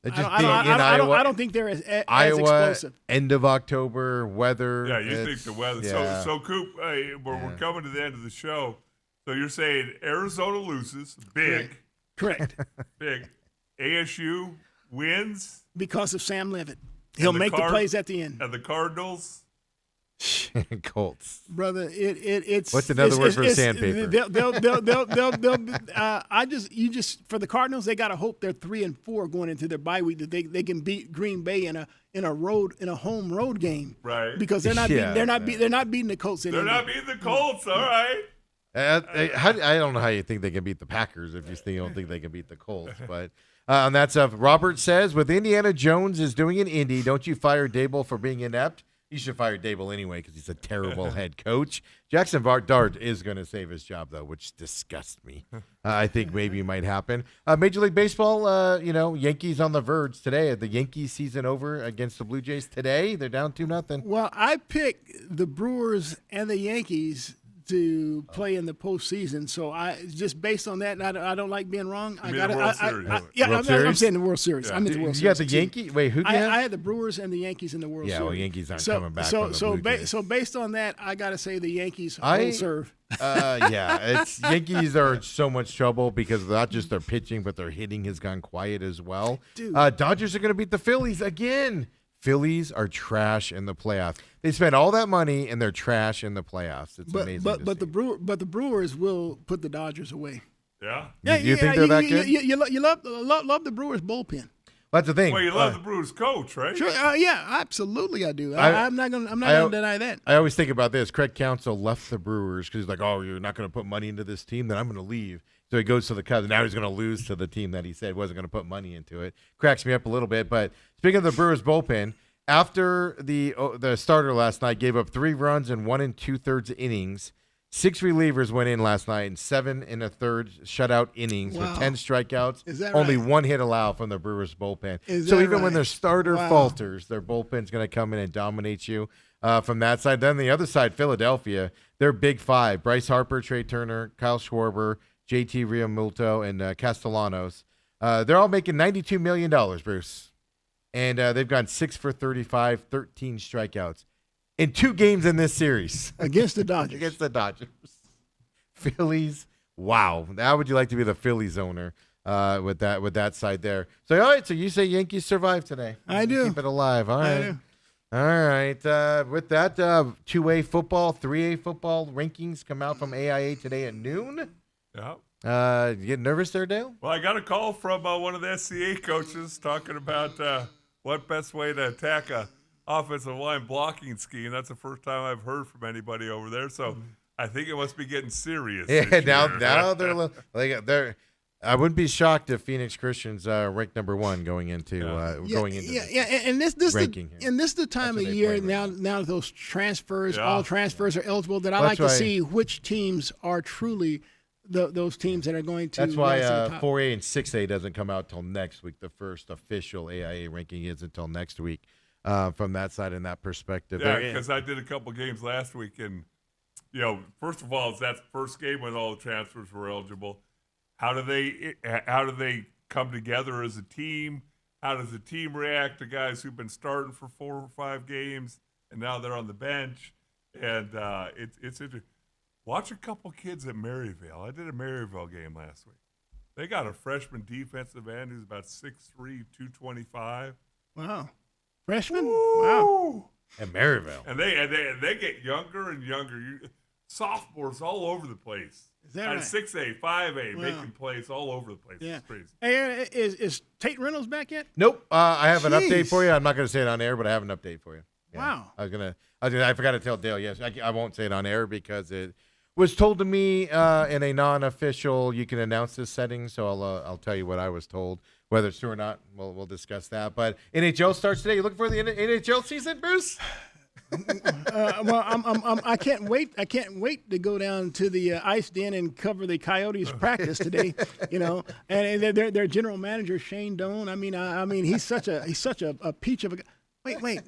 [SPEAKER 1] I
[SPEAKER 2] don't think they're as
[SPEAKER 1] Iowa,
[SPEAKER 2] explosive.
[SPEAKER 1] End of October, weather.
[SPEAKER 3] Yeah, you think the weather.
[SPEAKER 1] Yeah.
[SPEAKER 3] So Coop, we're coming to the end of the show. So you're saying Arizona loses, big,
[SPEAKER 2] Correct.
[SPEAKER 3] big. ASU wins,
[SPEAKER 2] Because of Sam Levitt. He'll
[SPEAKER 3] the
[SPEAKER 2] make the plays at the end.
[SPEAKER 3] and the Cardinals.
[SPEAKER 1] Colts.
[SPEAKER 2] Brother, it's
[SPEAKER 1] What's another word for sandpaper?
[SPEAKER 2] They'll for the Cardinals, they gotta hope they're 3-4 going into their bye week, that they can beat Green Bay in a home road game.
[SPEAKER 3] Right.
[SPEAKER 2] Because they're not
[SPEAKER 1] Yeah,
[SPEAKER 2] they're not beating the Colts
[SPEAKER 3] They're
[SPEAKER 2] anymore.
[SPEAKER 3] not beating the Colts. All right.
[SPEAKER 1] I don't know how you think they can beat the Packers if you still don't think they can beat the Colts. But on that stuff, Robert says, with Indiana Jones is doing in Indy, don't you fire Dable for being inept? You should fire Dable anyway because he's a terrible head coach. Jackson Dart is going to save his job, though, which disgusts me. I think maybe it might happen. Major League Baseball, Yankees on the verge today. The Yankees season over against the Blue Jays today. They're down 2-0.
[SPEAKER 2] Well, I picked the Brewers and the Yankees to play in the postseason. So I just based on that, and I don't like being wrong.
[SPEAKER 3] You mean the World Series?
[SPEAKER 2] I'm
[SPEAKER 1] Series?
[SPEAKER 2] saying the World Series.
[SPEAKER 3] Yeah.
[SPEAKER 2] I'm in the World
[SPEAKER 1] You
[SPEAKER 2] Series.
[SPEAKER 1] got the Yankees? Wait, who do you have?
[SPEAKER 2] I had the Brewers and the Yankees in the World
[SPEAKER 1] Yeah,
[SPEAKER 2] Series.
[SPEAKER 1] well, Yankees aren't coming back from the Blue Jays.
[SPEAKER 2] So based on that, I got to say the Yankees
[SPEAKER 1] I-
[SPEAKER 2] will serve.
[SPEAKER 1] It's Yankees are in so much trouble because not just their pitching, but their hitting has gone quiet as well.
[SPEAKER 2] Dude.
[SPEAKER 1] Dodgers are going to beat the Phillies again. Phillies are trash in the playoffs. They spent all that money and they're trash in the playoffs. It's amazing.
[SPEAKER 2] But the Brewers will put the Dodgers away.
[SPEAKER 3] Yeah.
[SPEAKER 1] You think they're that good?
[SPEAKER 2] You love the Brewers bullpen.
[SPEAKER 1] That's the thing.
[SPEAKER 3] Well, you love the Brewers coach, right?
[SPEAKER 2] Sure, yeah, absolutely, I do.
[SPEAKER 1] I-
[SPEAKER 2] I'm not gonna deny that.
[SPEAKER 1] I always think about this. Craig Counsell left the Brewers because he's like, "Oh, you're not going to put money into this team, then I'm going to leave." So he goes to the Cubs. Now he's going to lose to the team that he said wasn't going to put money into it. Cracks me up a little bit. But speaking of the Brewers bullpen, after the starter last night gave up 3 runs in 1 2/3 innings, 6 relievers went in last night and 7 1/3 shutout innings
[SPEAKER 2] Wow.
[SPEAKER 1] with 10 strikeouts.
[SPEAKER 2] Is that
[SPEAKER 1] Only
[SPEAKER 2] right?
[SPEAKER 1] 1 hit allowed from the Brewers bullpen.
[SPEAKER 2] Is
[SPEAKER 1] So
[SPEAKER 2] that
[SPEAKER 1] even when
[SPEAKER 2] right?
[SPEAKER 1] their starter
[SPEAKER 2] Wow.
[SPEAKER 1] falters, their bullpen's going to come in and dominate you from that side. Then the other side, Philadelphia, their big 5: Bryce Harper, Trey Turner, Kyle Schwarber, JT Realmuto, and Castellanos. They're all making $92 million, Bruce. And they've gone 6 for 35, 13 strikeouts in 2 games in this series
[SPEAKER 2] Against the Dodgers.
[SPEAKER 1] against the Dodgers. Phillies, wow. How would you like to be the Phillies owner with that side there? So, all right, so you say Yankees survive today.
[SPEAKER 2] I do.
[SPEAKER 1] Keep it alive. All
[SPEAKER 2] I
[SPEAKER 1] right.
[SPEAKER 2] do.
[SPEAKER 1] All right. With that, 2A football, 3A football rankings come out from AIA today at noon.
[SPEAKER 3] Yeah.
[SPEAKER 1] You get nervous there, Dale?
[SPEAKER 3] Well, I got a call from one of the SCA coaches talking about what best way to attack a offensive line blocking scheme. That's the first time I've heard from anybody over there. So I think it must be getting serious.
[SPEAKER 1] Yeah,
[SPEAKER 3] this
[SPEAKER 1] now
[SPEAKER 3] year.
[SPEAKER 1] they're I wouldn't be shocked if Phoenix Christians ranked number 1 going into
[SPEAKER 2] And this
[SPEAKER 1] ranking here.
[SPEAKER 2] and this is the time
[SPEAKER 1] That's
[SPEAKER 2] of
[SPEAKER 1] what they
[SPEAKER 2] year
[SPEAKER 1] play right
[SPEAKER 2] now that those transfers,
[SPEAKER 3] Yeah.
[SPEAKER 2] all transfers are eligible. That I
[SPEAKER 1] Well,
[SPEAKER 2] like to
[SPEAKER 1] that's why-
[SPEAKER 2] see which teams are truly those teams that are going to.
[SPEAKER 1] That's why
[SPEAKER 2] rise to the top.
[SPEAKER 1] 4A and 6A doesn't come out till next week. The first official AIA ranking is until next week. From that side and that perspective.
[SPEAKER 3] Yeah,
[SPEAKER 1] There-
[SPEAKER 3] because I did a couple games last week, and first of all, it's that first game when all the transfers were eligible. How do they come together as a team? How does the team react to guys who've been starting for 4 or 5 games and now they're on the bench? And it's interesting. Watch a couple kids at Maryville. I did a Maryville game last week. They got a freshman defensive end who's about 6'3", 225.
[SPEAKER 2] Wow, freshman. Wow.
[SPEAKER 1] At Maryville.
[SPEAKER 3] And they get younger and younger. Sophomores all over the place.
[SPEAKER 2] Is that
[SPEAKER 3] At
[SPEAKER 2] right?
[SPEAKER 3] 6A, 5A,
[SPEAKER 2] Wow.
[SPEAKER 3] making plays all over the place.
[SPEAKER 2] Yeah.
[SPEAKER 3] It's crazy.
[SPEAKER 2] Hey, is Tate Reynolds back yet?
[SPEAKER 1] Nope. I have an update
[SPEAKER 2] Jeez.
[SPEAKER 1] for you. I'm not going to say it on air, but I have an update for you.
[SPEAKER 2] Wow.
[SPEAKER 1] I forgot to tell Dale. Yes, I won't say it on air because it was told to me in a non-official. You can announce this setting, so I'll tell you what I was told. Whether it's true or not, we'll discuss that. But NHL starts today. You looking for the NHL season, Bruce?
[SPEAKER 2] Well, I can't wait. I can't wait to go down to the ice den and cover the Coyotes practice today. And their general manager Shane Doan. I mean, he's such a peach of a guy. Wait.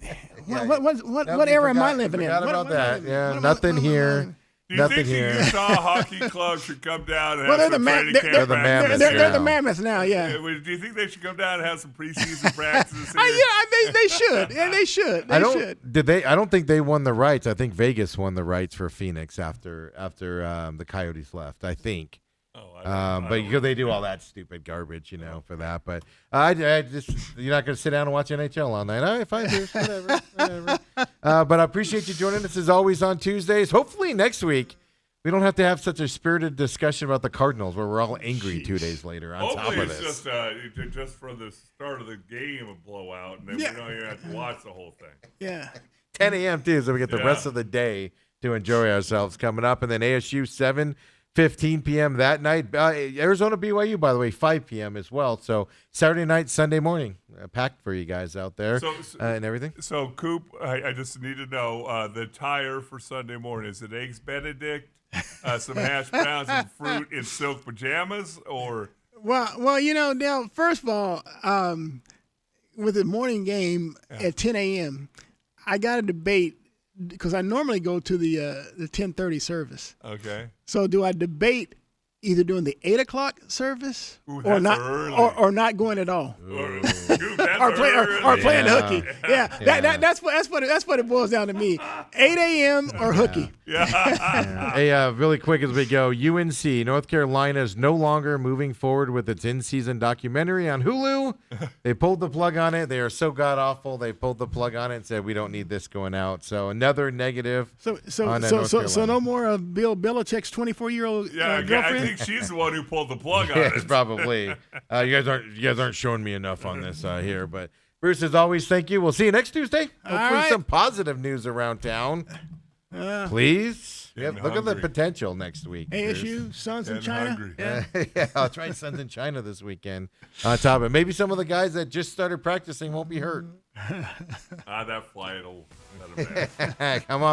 [SPEAKER 2] What era am I living in?
[SPEAKER 1] Forgot
[SPEAKER 2] What
[SPEAKER 1] about
[SPEAKER 2] am I
[SPEAKER 1] that.
[SPEAKER 2] living in?
[SPEAKER 1] Forgot
[SPEAKER 2] What
[SPEAKER 1] about
[SPEAKER 2] am I
[SPEAKER 1] that.
[SPEAKER 2] living in?
[SPEAKER 1] Yeah,
[SPEAKER 2] What am I-
[SPEAKER 1] nothing
[SPEAKER 2] what am I
[SPEAKER 1] here.
[SPEAKER 2] living in?
[SPEAKER 3] Do you
[SPEAKER 1] Nothing
[SPEAKER 3] think
[SPEAKER 1] here.
[SPEAKER 3] the Utah Hockey Club should come down and
[SPEAKER 2] Well,
[SPEAKER 3] have
[SPEAKER 2] they're
[SPEAKER 3] some
[SPEAKER 2] the
[SPEAKER 3] training camp
[SPEAKER 1] They're the
[SPEAKER 3] practices?
[SPEAKER 1] Mammoths
[SPEAKER 2] They're the
[SPEAKER 1] now.
[SPEAKER 2] Mammoths now, yeah.
[SPEAKER 3] Do you think they should come down and have some preseason practices here?
[SPEAKER 2] They should. Yeah, they should. They
[SPEAKER 1] I don't.
[SPEAKER 2] should.
[SPEAKER 1] Did they? I don't think they won the rights. I think Vegas won the rights for Phoenix after the Coyotes left. I think.
[SPEAKER 3] Oh,
[SPEAKER 1] But because they do all that stupid garbage, for that. But I just you're not going to sit down and watch NHL all night. All right, fine, Bruce, whatever. But I appreciate you joining us as always on Tuesdays. Hopefully next week we don't have to have such a spirited discussion about the Cardinals where we're all angry 2 days later on
[SPEAKER 3] Hopefully
[SPEAKER 1] top of
[SPEAKER 3] it's
[SPEAKER 1] this.
[SPEAKER 3] just for the start of the game a blowout, and then we don't even have to watch the whole thing.
[SPEAKER 2] Yeah.
[SPEAKER 1] 10 a.m. too, so we get the
[SPEAKER 3] Yeah.
[SPEAKER 1] rest of the day to enjoy ourselves coming up. And then ASU 7:15 p.m. that night. Arizona BYU, by the way, 5 p.m. as well. So Saturday night, Sunday morning, packed for you guys out there and everything.
[SPEAKER 3] So, Coop, I just need to know the tire for Sunday morning. Is it Eggs Benedict, some hash browns and fruit in silk pajamas, or?
[SPEAKER 2] Well, Dale, first of all, with the morning game at 10 a.m., I got a debate because I normally go to the 10:30 service.
[SPEAKER 3] Okay.
[SPEAKER 2] So do I debate either doing the 8 o'clock service
[SPEAKER 3] Ooh,
[SPEAKER 2] or
[SPEAKER 3] that's
[SPEAKER 2] not,
[SPEAKER 3] early.
[SPEAKER 2] or not going at all?
[SPEAKER 3] Or, Coop, that's
[SPEAKER 2] Or playing
[SPEAKER 1] Yeah.
[SPEAKER 2] hooky. Yeah, that's what it boils down to me. 8 a.m. or hooky.
[SPEAKER 1] Hey, really quick as we go, UNC, North Carolina, is no longer moving forward with its in-season documentary on Hulu. They pulled the plug on it. They are so god-awful. They pulled the plug on it and said, we don't need this going out. So another negative
[SPEAKER 2] So
[SPEAKER 1] on North Carolina.
[SPEAKER 2] no more of Bill Belichick's 24-year-old
[SPEAKER 3] Yeah, I
[SPEAKER 2] girlfriend.
[SPEAKER 3] think she's the one who pulled the plug on
[SPEAKER 1] Yes,
[SPEAKER 3] it.
[SPEAKER 1] probably. You guys aren't showing me enough on this here. But Bruce, as always, thank you. We'll see you next Tuesday. Hopefully
[SPEAKER 2] right.
[SPEAKER 1] some positive news around town. Please. Yeah,
[SPEAKER 3] Getting
[SPEAKER 1] look at the
[SPEAKER 3] hungry.
[SPEAKER 1] potential next week. Bruce.
[SPEAKER 2] ASU, Suns in
[SPEAKER 3] Getting
[SPEAKER 2] China.
[SPEAKER 3] hungry.
[SPEAKER 2] Yeah.
[SPEAKER 1] I'll try Suns in China this weekend. On top of it, maybe some of the guys that just started practicing won't be hurt.
[SPEAKER 3] That flight will let him back.
[SPEAKER 1] Come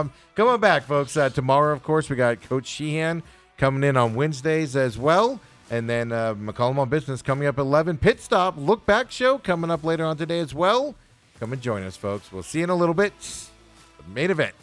[SPEAKER 1] on back, folks. Tomorrow, of course, we got Coach Sheehan coming in on Wednesdays as well. And then McCollum on Business coming up at 11. Pit Stop, Look Back Show coming up later on today as well. Come and join us, folks. We'll see you in a little bit. The main event.